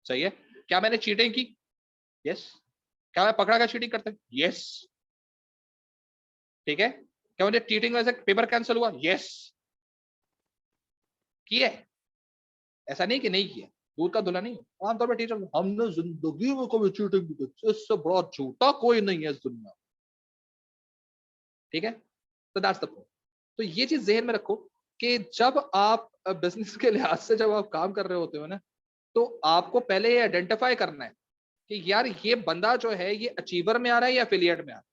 सही है। क्या मैंने चीटिंग की? यस। क्या मैं पकड़ा गया चीटिंग करते? यस। ठीक है। क्या मुझे चीटिंग वजह से पेपर कैंसिल हुआ? यस। किया है। ऐसा नहीं कि नहीं किया। दूध का धुला नहीं। आमतौर पर टीचर, हमने जिंदगी में कभी चीटिंग नहीं की, इससे बड़ा झूठा कोई नहीं है इस दुनिया। ठीक है, तो दैट्स द पॉइंट। तो ये चीज जहन में रखो कि जब आप बिजनेस के लिहाज से जब आप काम कर रहे होते हो ना, तो आपको पहले ये आइडेंटिफाई करना है कि यार ये बंदा जो है ये अचीवर में आ रहा है या एफिलिएट में आ रहा है।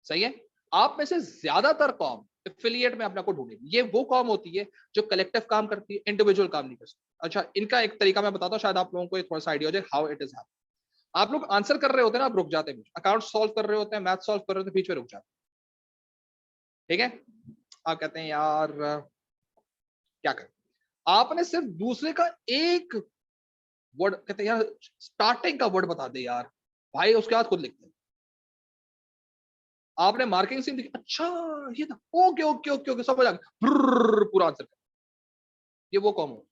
सही है। आप में से ज्यादातर कॉम एफिलिएट में अपने को ढूंढेगी। ये वो कॉम होती है जो कलेक्टिव काम करती है, इंडिविजुअल काम नहीं कर सकती। अच्छा, इनका एक तरीका मैं बताता हूँ, शायद आप लोगों को थोड़ा सा आइडिया हो जाए हाउ इट इज हैपन। आप लोग आंसर कर रहे होते हैं ना, आप रुक जाते हैं, अकाउंट सॉल्व कर रहे होते हैं, मैथ सॉल्व कर रहे होते हैं, बीच में रुक जाते हैं। ठीक है, आप कहते हैं यार क्या करें। आपने सिर्फ दूसरे का एक वर्ड, कहते हैं यार स्टार्टिंग का वर्ड बता दे यार, भाई उसके बाद खुद लिखते हैं। आपने मार्किंग सीन देखी, अच्छा ये था, ओके ओके ओके ओके, समझ आ गया, पूरा आंसर कर। ये वो कॉम हो।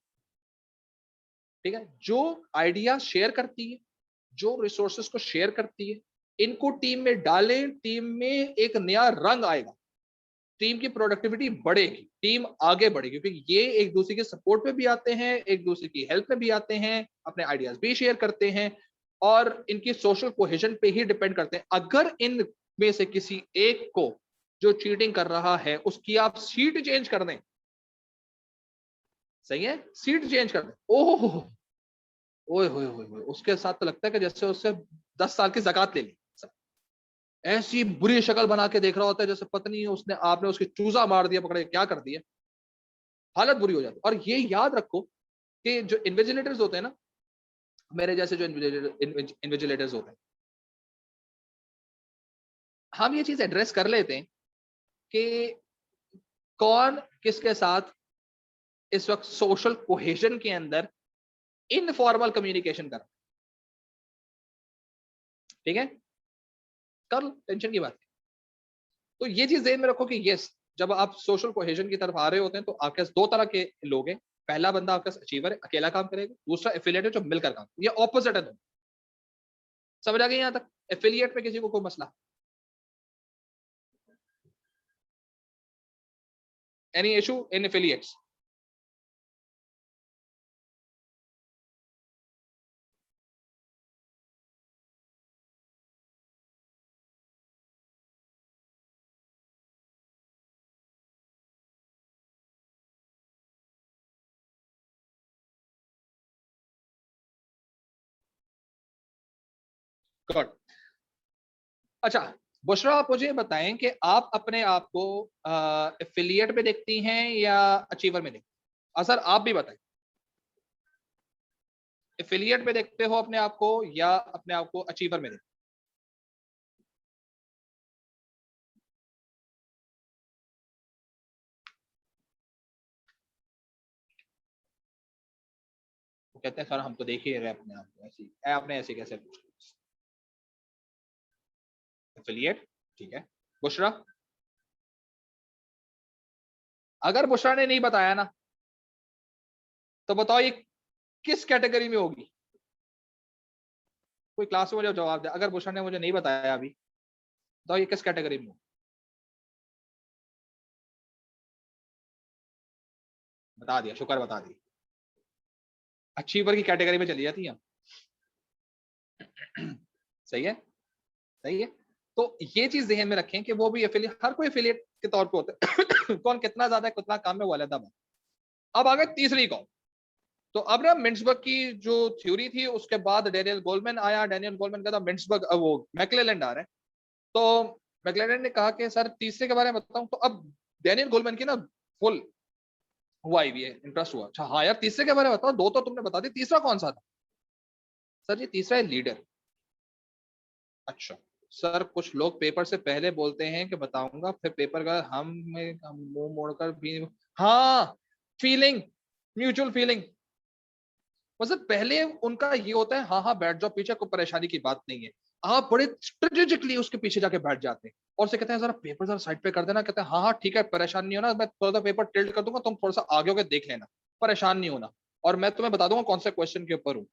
ठीक है, जो आइडिया शेयर करती है, जो रिसोर्सेस को शेयर करती है, इनको टीम में डालें, टीम में एक नया रंग आएगा, टीम की प्रोडक्टिविटी बढ़ेगी, टीम आगे बढ़ेगी, क्योंकि ये एक दूसरे के सपोर्ट में भी आते हैं, एक दूसरे की हेल्प में भी आते हैं, अपने आइडियाज भी शेयर करते हैं, और इनकी सोशल कोहेजन पे ही डिपेंड करते हैं। अगर इन में से किसी एक को जो चीटिंग कर रहा है उसकी आप सीट चेंज कर दें, सही है, सीट चेंज कर दें, ओह ओए होए होए होए, उसके साथ तो लगता है कि जैसे उससे 10 साल की ज़कात ले ली। ऐसी बुरी शक्ल बना के देख रहा होता है जैसे पत्नी उसने आपने उसके चूजा मार दिया, पकड़े क्या कर दिया। हालत बुरी हो जाती है। और ये याद रखो कि जो इन्विजिलेटर्स होते हैं ना, मेरे जैसे जो इन्विजिलेटर्स होते हैं, हम ये चीज एड्रेस कर लेते हैं कि कौन किसके साथ इस वक्त सोशल कोहेजन के अंदर इनफॉर्मल कम्युनिकेशन कर। ठीक है, कर टेंशन की बात है। तो ये चीज ध्यान में रखो कि यस, जब आप सोशल कोहेजन की तरफ आ रहे होते हैं तो आपके पास दो तरह के लोग हैं। पहला बंदा आपका अचीवर है, अकेला काम करेगा। दूसरा एफिलिएट है जो मिलकर काम, ये ऑपोजिट है दोनों। समझ आ गई यहां तक? एफिलिएट में किसी को कोई मसला, any issue in affiliates? Good. अच्छा, बुशरा आप मुझे बताएं कि आप अपने आप को एफिलिएट में देखती हैं या अचीवर में देखती हैं? सर आप भी बताएं, एफिलिएट में देखते हो अपने आप को या अपने आप को अचीवर में देखते हो? कहते हैं सर हम तो देख ही रहे अपने आप को, ऐसी आपने ऐसे कैसे पूछ लिया? एफिलिएट ठीक है, बुशरा, अगर बुशरा ने नहीं बताया ना तो बताओ ये किस कैटेगरी में होगी? कोई क्लास में मुझे जवाब दे, अगर बुशरा ने मुझे नहीं बताया अभी, बताओ ये किस कैटेगरी में होगी? बता दिया, शुक्र बता दिया, अचीवर की कैटेगरी में चली जाती है। सही है, सही है। तो ये चीज ध्यान में रखें कि वो भी एफिलिएट, हर कोई एफिलिएट के तौर पे होता है। कौन कितना ज्यादा है, कितना कम है, वो अलग बात। अब आ गए तीसरी कौन। तो अब ना मिन्सबर्ग की जो थ्योरी थी उसके बाद डेनियल गोलमैन आया, डेनियल गोलमैन का था मिन्सबर्ग, वो मैक्लेलैंड आ रहे हैं। तो मैक्लेलैंड ने कहा कि सर तीसरे के बारे में बताऊं, तो अब डेनियल गोलमैन की ना फुल हुआ ही है, इंटरेस्ट हुआ। अच्छा हाँ यार तीसरे के बारे में बताओ, दो तो तुमने बता दी, तीसरा कौन सा था? सर जी तीसरा है लीडर। अच्छा सर, कुछ लोग पेपर से पहले बोलते हैं कि बताऊंगा, फिर पेपर का हम मुंह मोड़कर भी, हाँ, फीलिंग, म्यूचुअल फीलिंग, मतलब पहले उनका ये होता है हाँ हाँ बैठ जाओ पीछे, कोई परेशानी की बात नहीं है। आप बड़े स्ट्रेटेजिकली उसके पीछे जाके बैठ जाते हैं और से कहते हैं जरा पेपर जरा साइड पे कर देना, कहते हैं हाँ हाँ ठीक है परेशान नहीं होना, मैं थोड़ा सा पेपर टिल्ट कर दूंगा, तुम थोड़ा सा आगे होकर देख लेना, परेशान नहीं होना, और मैं तुम्हें बता दूंगा कौन से क्वेश्चन के ऊपर हूँ।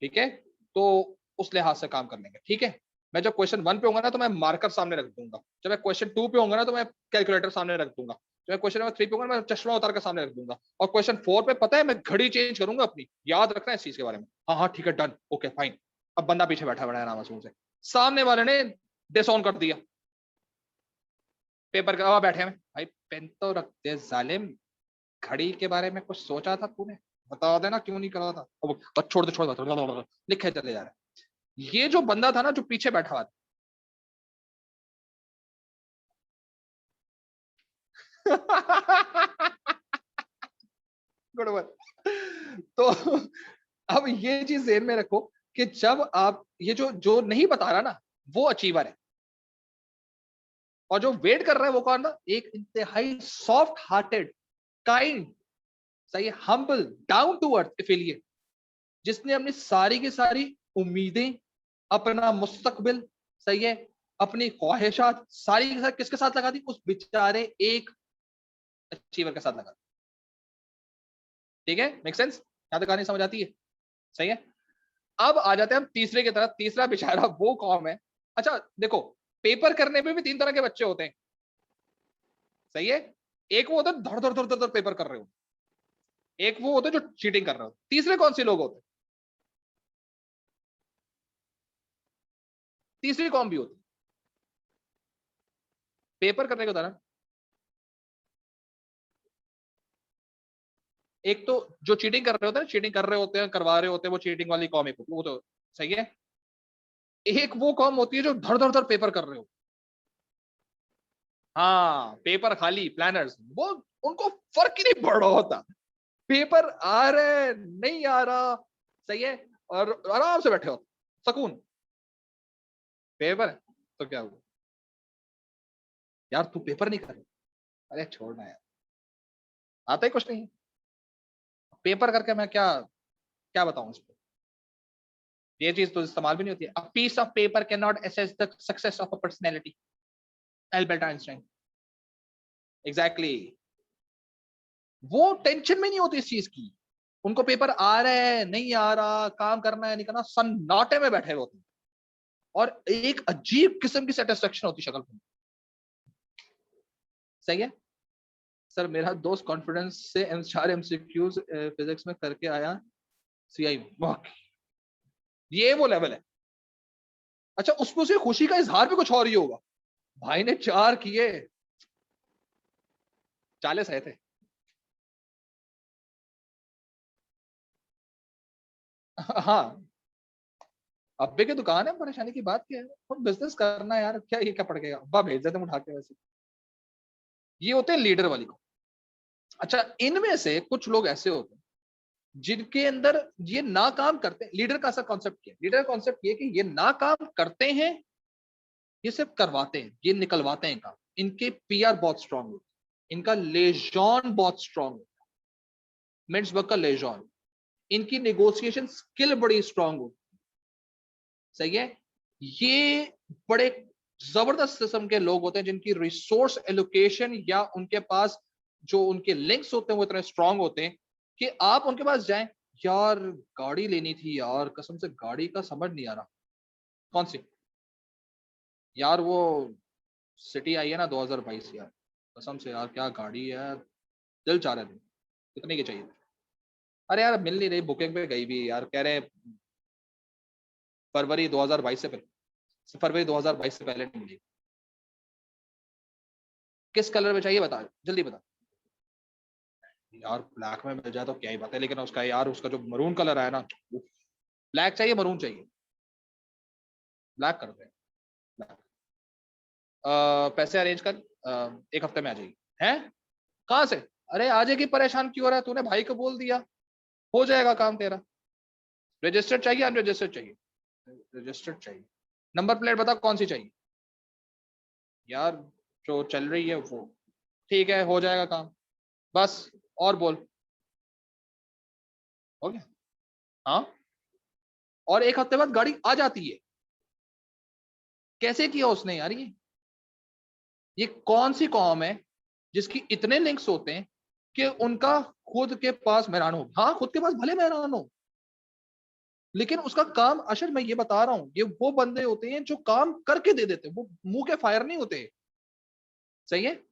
ठीक है, तो उस लिहाज से काम कर लेंगे। ठीक है, मैं जब क्वेश्चन 1 पे होगा ना तो मैं मार्कर सामने रख दूंगा, जब मैं क्वेश्चन 2 पे होगा ना तो मैं कैलकुलेटर सामने रख दूंगा, जब मैं क्वेश्चन नंबर 3 पे होगा मैं चश्मा उतार कर सामने रख दूंगा, और क्वेश्चन 4 पे पता है मैं घड़ी चेंज करूंगा अपनी, याद रखना है इस चीज के बारे में। हाँ हाँ ठीक है डन, ओके फाइन। अब बंदा पीछे बैठा बड़ा आराम से, सामने वाले ने डिसऑन कर दिया पेपर का, बैठे हैं भाई पेन तो रखते जालिम, घड़ी के बारे में कुछ सोचा था तूने, बता देना क्यों नहीं करा था, छोड़ दे छोड़ दे, लिखे चले जा रहे। ये जो बंदा था ना जो पीछे बैठा हुआ था, गुड। तो अब ये चीज ध्यान में रखो कि जब आप ये जो जो नहीं बता रहा ना वो अचीवर है, और जो वेट कर रहा है वो कौन ना, एक इंतहाई सॉफ्ट हार्टेड, काइंड, सही है, humble, down to earth affiliate, जिसने अपनी सारी की सारी उम्मीदें, अपना मुस्तकबिल, सही है, अपनी ख्वाहिशात सारी के साथ किसके साथ लगा दी, उस बेचारे एक अचीवर के साथ लगा दी। ठीक है, मेक सेंस, यहां तक कहानी समझ आती है? सही है। अब आ जाते हैं हम तीसरे की तरफ। तीसरा बेचारा वो कौम है, अच्छा देखो, पेपर करने में भी 3 तरह के बच्चे होते हैं, सही है। एक वो होता है धड़ धड़ धड़ धड़ पेपर कर रहे हो, एक वो होते हैं जो चीटिंग कर रहे हो, तीसरे कौन से लोग होते हैं? तीसरी कौन भी होती है पेपर करने के दौरान, एक तो जो चीटिंग कर रहे होते हैं, चीटिंग कर रहे होते हैं, करवा रहे होते हैं, वो चीटिंग वाली कौम, एक वो तो सही है। एक वो कौम होती है जो धड़ धड़ धड़ पेपर कर रहे हो, हाँ पेपर खाली प्लानर्स, वो उनको फर्क ही नहीं पड़ रहा होता, पेपर आ रहे नहीं आ रहा, सही है, और आराम से बैठे हो सुकून, पेपर है तो क्या हुआ यार, तू पेपर नहीं कर, अरे छोड़ना यार, आता ही कुछ नहीं, पेपर करके मैं क्या क्या बताऊं इस पे, ये चीज तो इस्तेमाल भी नहीं होती है। A piece of paper can not assess the success of a personality, Albert Einstein. Exactly, वो टेंशन में नहीं होती इस चीज की, उनको पेपर आ रहा है नहीं आ रहा, काम करना है नहीं करना, सन्नाटे में बैठे होते हैं, और एक अजीब किस्म की सेटिस्फेक्शन होती शक्ल में। सही है। सर मेरा दोस्त कॉन्फिडेंस से 4 MCQs फिजिक्स में करके आया सीआई में, ये वो लेवल है। अच्छा उसमें उसे खुशी का इजहार भी कुछ और ही होगा, भाई ने 4 किए, 40 आए थे। हाँ, अब्बे की दुकान है, परेशानी की बात क्या है, हम बिजनेस करना है यार, क्या ये क्या पड़ गया, अब्बा भेज देते उठा के वैसे। ये होते हैं लीडर वाली को। अच्छा इनमें से कुछ लोग ऐसे होते हैं जिनके अंदर ये ना काम करते हैं, लीडर का ऐसा कॉन्सेप्ट क्या है, लीडर का कॉन्सेप्ट ये कि ये ना काम करते हैं, ये सिर्फ करवाते हैं, ये निकलवाते हैं काम, इनके पीआर बहुत स्ट्रांग होते हैं, इनका लेजॉन बहुत स्ट्रांग होता है, मिन्सबर्ग का लेजॉन, इनकी नेगोशिएशन स्किल बड़ी स्ट्रांग होती है, सही है, ये बड़े जबरदस्त किस्म के लोग होते हैं जिनकी रिसोर्स एलोकेशन या उनके पास जो उनके लिंक्स होते हैं वो इतने स्ट्रांग होते हैं कि आप उनके पास जाएं, यार गाड़ी लेनी थी यार, कसम से गाड़ी का समझ नहीं आ रहा कौन सी, यार वो सिटी आई है ना 2022 यार, कसम से यार क्या गाड़ी है यार, दिल चाह रहा है, कितने की चाहिए, अरे यार मिल नहीं रही, बुकिंग पे गई भी यार, कह रहे हैं फरवरी 2022 से पहले, फरवरी 2022 से पहले नहीं मिलेगी। किस कलर में चाहिए बता, जल्दी बता। यार ब्लैक में मिल जाए तो क्या ही बात है, लेकिन उसका यार उसका जो मरून कलर है ना, ब्लैक चाहिए मरून चाहिए, ब्लैक कर दे ब्लैक। पैसे अरेंज कर, एक हफ्ते में आ जाएगी। हैं कहाँ से? अरे आ जाएगी, परेशान क्यों हो रहा है, तूने भाई को बोल दिया, हो जाएगा काम तेरा। रजिस्टर्ड चाहिए अनरजिस्टर्ड चाहिए? रजिस्टर्ड चाहिए। नंबर प्लेट बता कौन सी चाहिए? यार जो चल रही है वो, ठीक है हो जाएगा काम, बस। और बोल, हो गया? हाँ, और एक हफ्ते बाद गाड़ी आ जाती है। कैसे किया उसने यार ये कौन सी कॉम है जिसकी इतने लिंक्स होते हैं कि उनका खुद के पास मेहरान हो, हाँ खुद के पास भले मेहरान हो, लेकिन उसका काम, अशर मैं ये बता रहा हूं, ये वो बंदे होते हैं जो काम करके दे देते हैं, वो मुंह के फायर नहीं होते। सही है,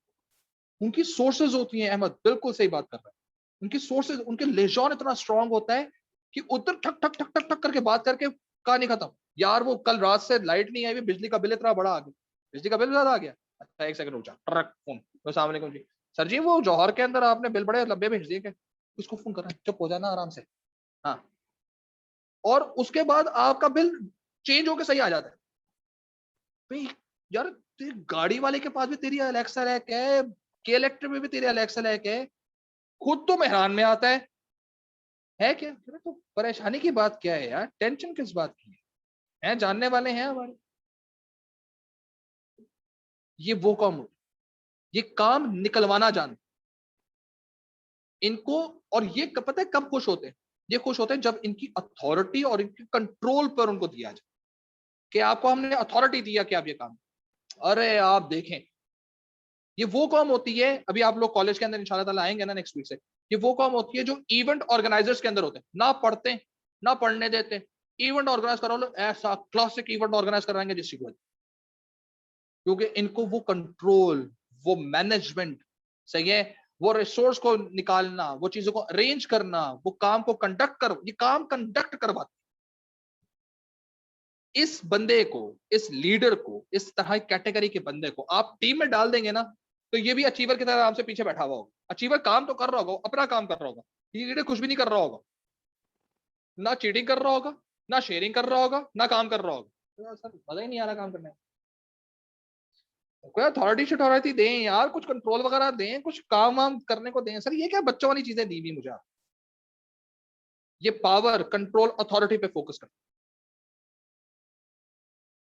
उनकी सोर्सेज होती हैं। अहमद बिल्कुल सही बात कर रहा है, उनकी सोर्सेज, उनके लेजॉन इतना स्ट्रांग होता है कि उधर ठक ठक ठक ठक ठक करके बात करके कहानी खत्म। यार वो कल रात से लाइट नहीं आई, बिजली का बिल इतना बड़ा आ गया, बिजली का बिल ज्यादा आ गया। अच्छा एक सेकंड रुक जा, ट्रक फोन, अस्सलाम वालेकुम जी, सर जी वो जौहर के अंदर आपने बिल बड़े लंबे भेज दिए क्या? उसको फोन कर रहा है, चुप हो जाना आराम से। हाँ, और उसके बाद आपका बिल चेंज होकर सही आ जाता है। भाई यार तेरी गाड़ी वाले के पास भी तेरी अलेक्सा लैक है, के इलेक्ट्रिक में भी तेरी अलेक्सा लैक है, खुद तो मेहरान में आता है क्या? अरे तो परेशानी की बात क्या है यार, टेंशन किस बात की है जानने वाले हैं हमारे। ये वो काम, ये काम निकलवाना जान इनको। और ये पता है कब खुश होते हैं? ये खुश होते हैं जब इनकी अथॉरिटी और इनके कंट्रोल पर उनको दिया जाए कि आपको हमने अथॉरिटी दिया कि आप ये काम, अरे आप देखें। ये वो कॉम होती है, अभी आप लोग कॉलेज के अंदर इंशाल्लाह ताला आएंगे ना नेक्स्ट वीक से, ये वो कॉम होती है जो इवेंट ऑर्गेनाइजर्स के अंदर होते हैं, ना पढ़ते ना पढ़ने देते, इवेंट ऑर्गेनाइज करो लो, ऐसा क्लासिक इवेंट ऑर्गेनाइज कराएंगे जिसकी कोई, क्योंकि इनको वो कंट्रोल, वो मैनेजमेंट, सही है, वो रिसोर्स को निकालना, वो चीजों को अरेंज करना, वो काम को कंडक्ट कर, ये काम कंडक्ट करवाते। इस बंदे को, इस लीडर को, इस तरह कैटेगरी के बंदे को आप टीम में डाल देंगे ना, तो ये भी अचीवर की तरह आराम से पीछे बैठा हुआ होगा, अचीवर काम तो कर रहा होगा, अपना काम कर रहा होगा, ये लीडर कुछ भी नहीं कर रहा होगा, ना चीटिंग कर रहा होगा, ना शेयरिंग कर रहा होगा, ना काम कर रहा होगा। तो सर मजा ही नहीं आ रहा काम करने में। कोई अथॉरिटी शथॉरिटी दें यार, कुछ कंट्रोल वगैरह दें, कुछ काम वाम करने को दें। सर ये क्या बच्चों वाली चीजें दी हुई मुझे आप? ये पावर कंट्रोल अथॉरिटी पे फोकस कर,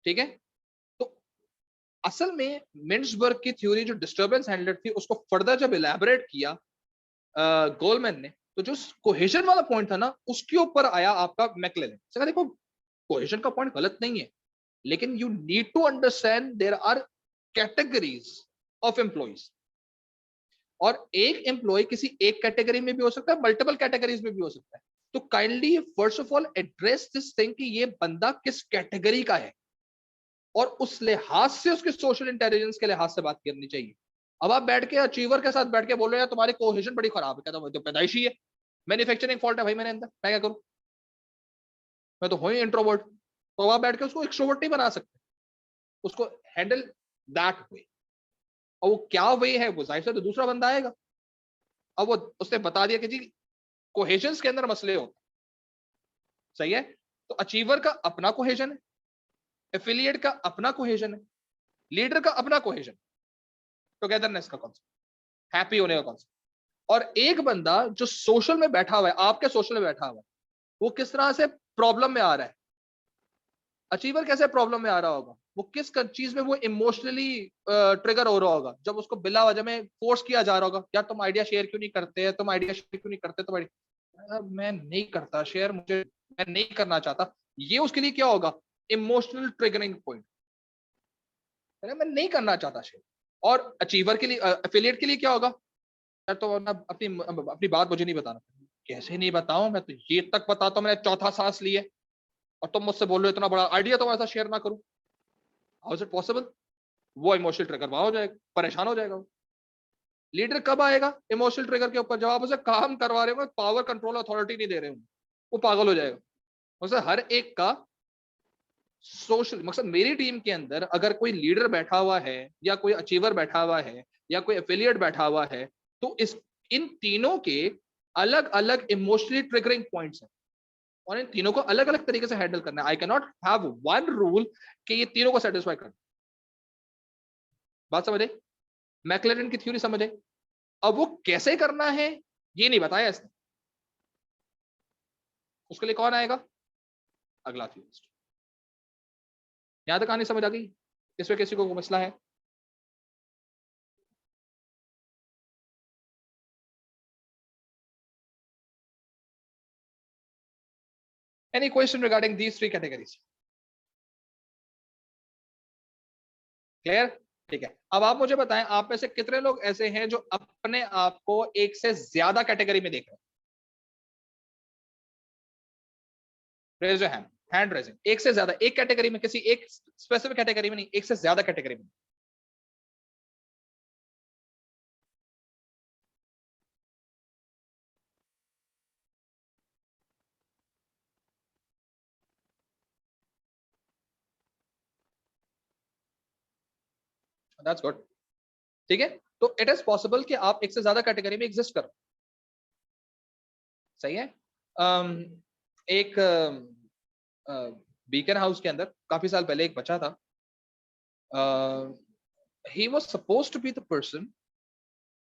ठीक है? तो असल में मिन्सबर्ग की थ्योरी जो डिस्टर्बेंस हैंडलर थी, उसको फर्दर जब इलेबोरेट किया गोलमैन ने, तो जो कोहेशन वाला पॉइंट था ना, उसके ऊपर आया आपका मैकलेलन। सर देखो कोहेशन का पॉइंट गलत नहीं है, लेकिन you need to understand there are categories of employees, और एक एम्प्लॉय किसी एक कैटेगरी में भी हो सकता है, मल्टीपल कैटेगरीज में भी हो सकता है। तो kindly first of all address this thing कि ये बंदा किस कैटेगरी का है, और उस लिहाज से उसके सोशल इंटेलिजेंस के लिहाज से बात करनी चाहिए। अब आप बैठ के अचीवर के साथ बैठ के बोल रहे हैं तुम्हारी कोहेशन बड़ी खराब है, कहता हूं तो पैदाइशी है, मैन्युफैक्चरिंग फॉल्ट है भाई मेरे अंदर, मैं क्या करूं, मैं तो हूं ही इंट्रोवर्ट। तो आप बैठ के उसको एक्सट्रोवर्ट नहीं बना सकते, उसको हैंडल दैट वे। और वो क्या वे है, वो जाहिर से तो दूसरा बंदा आएगा। अब वो उसने बता दिया कि जी कोहेशंस के अंदर मसले होते, सही है, तो अचीवर का अपना कोहेशन है, एफिलिएट का अपना कोहेशन है, लीडर का अपना कोहेशन, टुगेदरनेस का कॉन्सेप्ट, हैप्पी होने का कॉन्सेप्ट। और एक बंदा जो सोशल में बैठा हुआ है, आपके सोशल में बैठा हुआ है, वो किस तरह से प्रॉब्लम में आ रहा है, अचीवर कैसे प्रॉब्लम में आ रहा होगा, वो किस चीज में वो इमोशनली ट्रिगर हो रहा होगा, जब उसको बिला वजह में फोर्स किया जा रहा होगा, यार तुम आइडिया शेयर क्यों नहीं करते, तुम आइडिया शेयर क्यों नहीं करते, तुम यार मैं नहीं करता शेयर, मुझे मैं नहीं करना चाहता, ये उसके लिए क्या होगा, इमोशनल ट्रिगरिंग पॉइंट। मैं नहीं करना चाहता शेयर। और अचीवर के लिए, एफिलिएट के लिए क्या होगा, यार तो अपनी अपनी बात मुझे नहीं बताना। कैसे नहीं बताऊं, मैं तो ये तक बताता हूं मैंने चौथा सांस लिया और तुम मुझसे बोल रहे हो इतना बड़ा आइडिया तुम्हारे साथ शेयर ना करूं। How is it possible? वो इमोशनल ट्रिगर वहां हो जाएगा, परेशान हो जाएगा। लीडर कब आएगा इमोशनल ट्रिगर के ऊपर? जब आप उसे काम करवा रहे हो, पावर कंट्रोल अथॉरिटी नहीं दे रहे हो, वो पागल हो जाएगा। उसे हर एक का सोशल मकसद, मेरी टीम के अंदर अगर कोई लीडर बैठा हुआ है या कोई अचीवर बैठा हुआ है या कोई एफिलिएट बैठा हुआ है, तो इस इन तीनों के अलग अलग इमोशनली ट्रिगरिंग पॉइंट्स हैं और इन तीनों को अलग अलग तरीके से हैंडल करना है। I can not have one rule कि ये तीनों को सेटिस्फाई करना। बात समझ आई? मैक्लेरन की थ्योरी समझ आई? अब वो कैसे करना है ये नहीं बताया इसने, उसके लिए कौन आएगा? अगला थ्योरिस्ट। यहां तक कहानी समझ आ गई? इसमें किसी को मसला है? Any question regarding these three categories? Clear? ठीक है, अब आप मुझे बताएं, आप में से कितने लोग ऐसे हैं जो अपने आप को एक से ज्यादा कैटेगरी में देख रहे हैं? Raise your hand, hand raising. एक से ज्यादा, एक कैटेगरी में, किसी एक स्पेसिफिक कैटेगरी में नहीं, एक से ज्यादा कैटेगरी में। That's good. ठीक है, तो इट इज पॉसिबल कि आप एक से ज्यादा कैटेगरी में एग्जिस्ट करो। सही है। एक बीकन हाउस के अंदर काफी साल पहले एक बच्चा था। he was supposed to be the person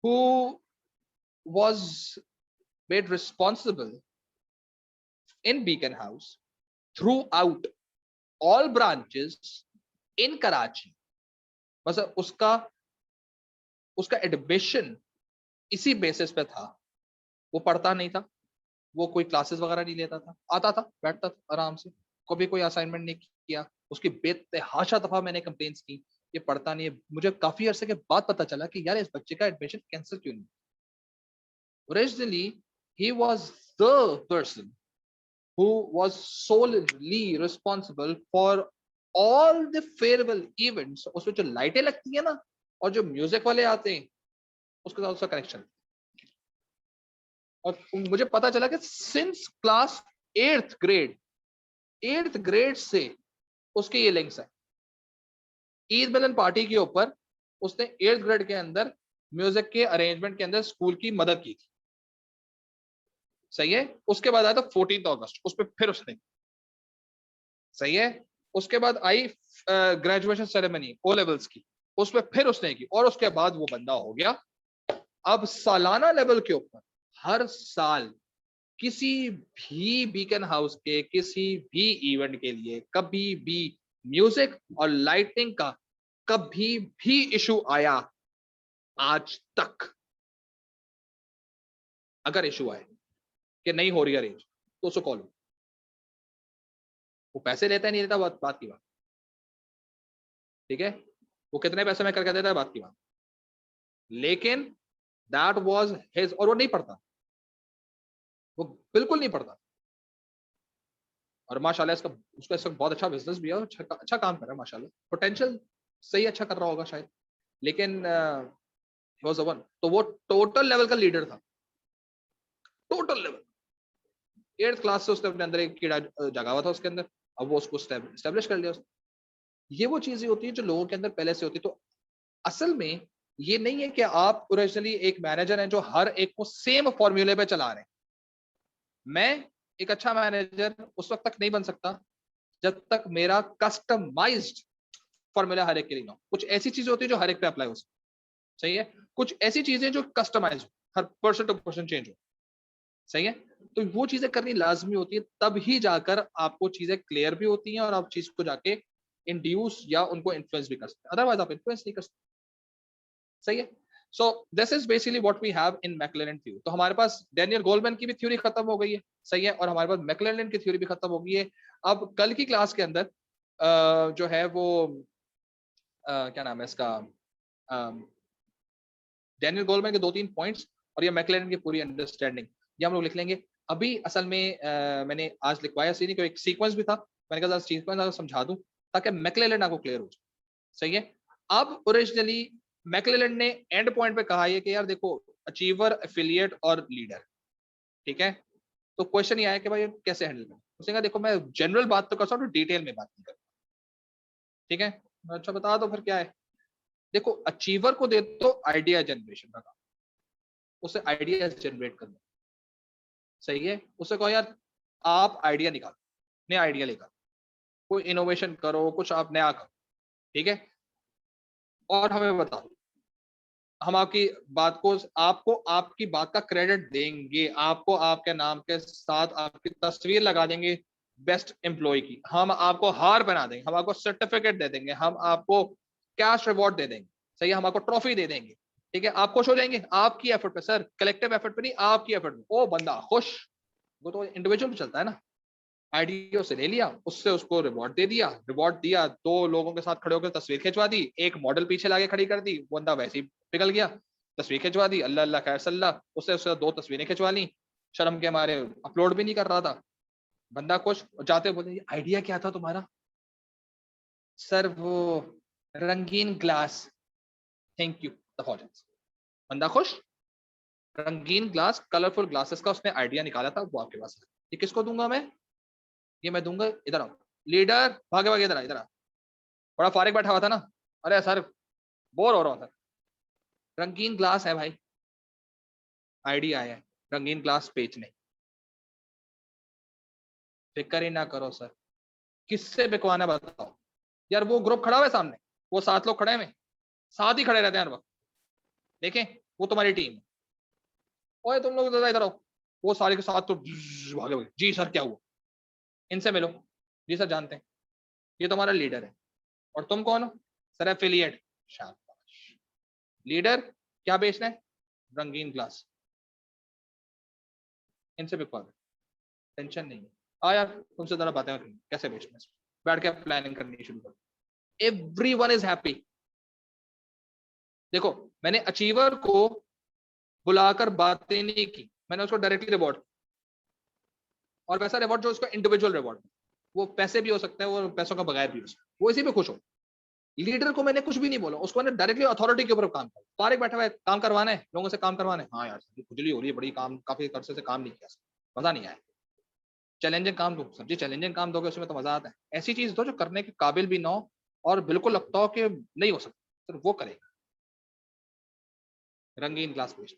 who was made responsible in Beacon House throughout all branches in Karachi. बस उसका उसका एडमिशन इसी बेसिस पे था। वो पढ़ता नहीं था, वो कोई क्लासेस वगैरह नहीं लेता था, आता था, बैठता था आराम से, कभी कोई असाइनमेंट नहीं किया। उसकी बेतहाशा दफा मैंने कंप्लेंट्स की, ये पढ़ता नहीं है। मुझे काफी अरसे के बाद पता चला कि यार इस बच्चे का एडमिशन कैंसिल क्यों नहीं। Originally, he was the person who was solely responsible for all the farewell events। उसमें जो लाइटें लगती है ना और जो म्यूजिक वाले आते हैं, उसके साथ उसका कनेक्शन। और मुझे पता चला कि सिंस क्लास 8th ग्रेड से उसके ये लिंक्स है। ईद मिलन पार्टी के ऊपर उसने 8th ग्रेड के अंदर म्यूजिक के अरेंजमेंट के अंदर स्कूल की मदद की थी। सही है। उसके बाद आया था 14 अगस्त, उस पर फिर उसने, सही है। उसके बाद आई ग्रेजुएशन सेरेमनी ओ लेवल्स की, उसमें फिर उसने की। और उसके बाद वो बंदा हो गया अब सालाना लेवल के ऊपर हर साल किसी भी बीकन हाउस के किसी भी इवेंट के लिए कभी भी म्यूजिक और लाइटिंग का कभी भी इशू आया आज तक, अगर इशू आए कि नहीं हो रही अरेंज, तो उसको कॉल। वो पैसे लेता है नहीं लेता, बात की बात, ठीक है। वो कितने पैसे में करके देता है, बात की बात। लेकिन दैट वाज हिज, और वो नहीं पढ़ता, वो बिल्कुल नहीं पढ़ता। और माशाल्लाह इसका उसका इसका बहुत अच्छा बिजनेस भी है, अच्छा काम कर रहा है माशाल्लाह, पोटेंशियल सही अच्छा कर रहा होगा शायद। लेकिन वाज द वन, तो वो टोटल लेवल का लीडर था, टोटल लेवल। 8th क्लास से उसने अपने अंदर एक कीड़ा जगा हुआ था उसके अंदर, अब वो उसको स्टैब्लिश कर लिया उसने। ये वो चीजें होती है जो लोगों के अंदर पहले से होती है। तो असल में ये नहीं है कि आप ओरिजिनली एक मैनेजर हैं जो हर एक को सेम फॉर्मूले पे चला रहे हैं। मैं एक अच्छा मैनेजर उस वक्त तक नहीं बन सकता जब तक मेरा कस्टमाइज्ड फॉर्मूला हर एक के लिए ना हो। कुछ ऐसी चीजें होती है जो हर एक पे अप्लाई हो सकती है, सही है। कुछ ऐसी चीजें जो कस्टमाइज्ड हर पर्सन टू पर्सन चेंज हो, सही है। तो वो चीजें करनी लाजमी होती है, तब ही जाकर आपको चीजें क्लियर भी होती हैं और आप चीज को जाके इंड्यूस या उनको इन्फ्लुएंस भी कर सकते हैं, अदरवाइज आप इन्फ्लुएंस नहीं कर सकते, सही है। So this is basically what we have in McClelland theory. तो हमारे पास डेनियल गोल्डमैन की भी थ्योरी खत्म हो गई है, सही है, और हमारे पास मैक्लेलन की थ्योरी भी खत्म हो गई है। अब कल की क्लास के अंदर जो है वो क्या नाम है इसका, डैनियल गोलमैन के 2-3 पॉइंट्स और ये मैकलेरन की पूरी अंडरस्टैंडिंग, ये हम लोग लिख लेंगे। अभी असल में मैंने आज लिखवाया सीनी को एक सीक्वेंस भी था, मैंने कहा सीक्वेंस अगर समझा दूं ताकि मैकलेरन आपको क्लियर हो जाए। सही है। अब ओरिजिनली मैकलेरन ने एंड पॉइंट पे कहा है कि यार देखो, अचीवर, एफिलिएट और लीडर, ठीक है। तो क्वेश्चन ये आया कि भाई कैसे हैंडल करें। उसने कहा देखो मैं जनरल बात तो कर सकता हूँ, डिटेल में बात नहीं कर, ठीक है। अच्छा बता दो फिर क्या है। देखो अचीवर को दे दो आइडिया जनरेशन का काम, उसे आइडिया जनरेट करना। सही है। उसे कहो यार आप आइडिया निकालो, नया आइडिया लेकर कोई इनोवेशन करो, कुछ आप नया करो, ठीक है। और हमें बताओ, हम आपकी बात को, आपको आपकी बात का क्रेडिट देंगे, आपको आपके नाम के साथ आपकी तस्वीर लगा देंगे बेस्ट एम्प्लॉय की, हम आपको हार बना देंगे, हम आपको सर्टिफिकेट दे देंगे, हम आपको कैश रिवॉर्ड दे देंगे। सही है। हम आपको ट्रॉफी दे देंगे, ठीक है। आप खुश हो जाएंगे आपकी एफर्ट पे सर, कलेक्टिव एफर्ट पे नहीं, आपकी एफर्ट पे। ओ बंदा खुश। वो तो इंडिविजुअल चलता है ना। आइडिया से ले लिया, उससे उसको रिवॉर्ड दे दिया, रिवॉर्ड दिया, 2 लोगों के साथ खड़े होकर तस्वीर खिंचवा दी, एक मॉडल पीछे लाके खड़ी कर दी, बंदा वैसे ही पिघल गया, तस्वीर खिंचवा दी, अल्लाह अल्लाह खैर सल्ला, उससे उससे 2 तस्वीरें खिंचवा ली, शर्म के मारे अपलोड भी नहीं कर रहा था, बंदा खुश। जाते बोले आइडिया क्या था तुम्हारा? सर वो रंगीन glass, thank you the audience. बंदा खुश, रंगीन ग्लास, कलरफुल ग्लासेस का उसने आइडिया निकाला था, वो आपके पास है। ये किसको दूंगा मैं? ये मैं दूंगा, इधर आओ लीडर, भागे भागे इधर आ, इधर आ। बड़ा फारिग बैठा हुआ था ना, अरे सर बोर हो रहा हूँ सर। रंगीन ग्लास है भाई, आइडिया आया है, रंगीन ग्लास बेचने। फिक्र ही ना करो सर, किससे बिकवाना बताओ। यार वो ग्रुप खड़ा हुआ है सामने, वो 7 लोग खड़े हैं, साथ ही खड़े रहते हैं हर वक्त, देखें वो तुम्हारी टीम है। ओए तुम लोग इधर आओ, वो सारे के साथ तो भागे भागे, जी सर क्या हुआ, इनसे मिलो, जी सर जानते हैं, ये तुम्हारा लीडर है। और तुम कौन हो? Sir affiliate. शाबाश। लीडर क्या बेचना है? रंगीन ग्लास, इनसे बिकवा दो, टेंशन नहीं है। हाँ यार तुमसे जरा बातें करेंगे कैसे बेचना है, बैठ के प्लानिंग करनी शुरू करो, एवरीवन इज हैप्पी। देखो मैंने अचीवर को बुलाकर बातें नहीं की, मैंने उसको डायरेक्टली रिवॉर्ड, और वैसा रिवॉर्ड जो उसको इंडिविजुअल रिवॉर्ड, वो पैसे भी हो सकते हैं, वो पैसों का बगैर भी हो सकता है, वो इसी पे खुश हो। लीडर को मैंने कुछ भी नहीं बोला, उसको मैंने डायरेक्टली अथॉरिटी के ऊपर काम किया। तारिक बैठा हुआ है, काम करवाना है लोगों से, काम करवाना है। हाँ यार खुजली हो रही है बड़ी, काम काफी अरसे से काम नहीं किया, मजा नहीं आया। चैलेंजिंग काम दो सर जी, चैलेंजिंग काम दोगे उसमें तो मजा आता है। ऐसी चीज दो जो करने के काबिल भी ना हो और बिल्कुल लगता हो कि नहीं हो सकता, सर वो करेगा। रंगीन ग्लास पेस्ट।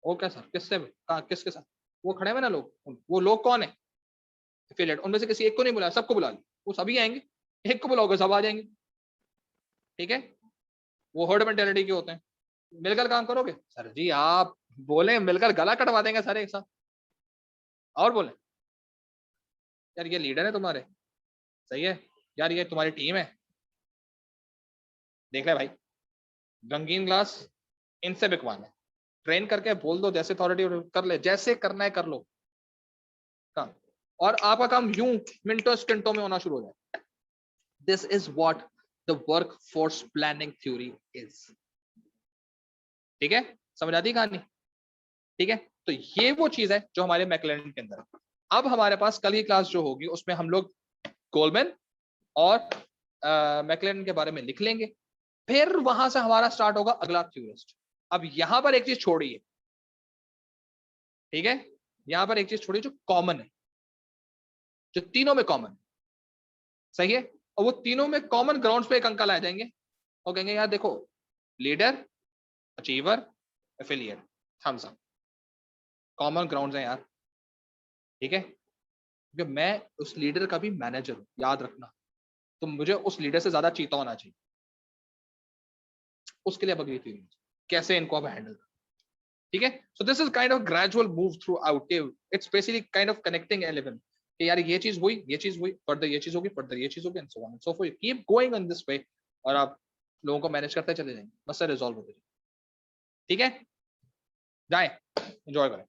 ओके सर, किससे, किसके साथ? वो खड़े हुए ना लोग, वो लोग कौन है? एफिलिएट। उनमें से किसी एक को नहीं बुलाया, सबको बुला लिया, वो सभी आएंगे। एक को बुलाओगे सब आ जाएंगे, ठीक है। वो हर्ड मेंटेलिटी के होते हैं। मिलकर काम करोगे सर जी, आप बोले मिलकर गला कटवा देंगे सारे एक साथ। और बोले यार ये लीडर है तुम्हारे, सही है यार, ये तुम्हारी टीम है, देख ले भाई, रंगीन ग्लास इनसे बिकवाना है, ट्रेन करके बोल दो, जैसे अथॉरिटी कर ले, जैसे करना है कर लो काम, और आपका काम यूं मिनटों सेकंडों में होना शुरू हो जाए। This is what the work force planning theory is, ठीक है। समझ आती कहानी, ठीक है। तो ये वो चीज है जो हमारे मैकलेरन के अंदर है। अब हमारे पास कल की क्लास जो होगी उसमें हम लोग गोल्डमैन और मैकलेरन के बारे में लिख लेंगे, फिर वहां से हमारा स्टार्ट होगा अगला थ्योरिस्ट। अब यहां पर एक चीज छोड़ी है, ठीक है, यहां पर एक चीज छोड़ी जो कॉमन है, जो तीनों में कॉमन, सही है। और वो तीनों में कॉमन ग्राउंड पे एक अंकल आ जाएंगे और कहेंगे यार देखो, leader, achiever, affiliate, thumbs up, common ground है यार, ठीक है। क्योंकि मैं उस लीडर का भी मैनेजर हूं, याद रखना। तो मुझे उस लीडर से ज्यादा चीता होना चाहिए, उसके लिए अब अगली थ्योरी कैसे इनको अब हैंडल, ठीक है। So this is kind of gradual move through out, it's basically kind of connecting element कि यार ये चीज हुई, ये चीज हुई, फर्दर ये चीज होगी, फर्दर ये चीज होगी, and so on and so fourth, keep going in this way, और आप लोगों को मैनेज करते चले जाएंगे, बस से रिजॉल्व होते जाए, ठीक है। जाए एंजॉय करें।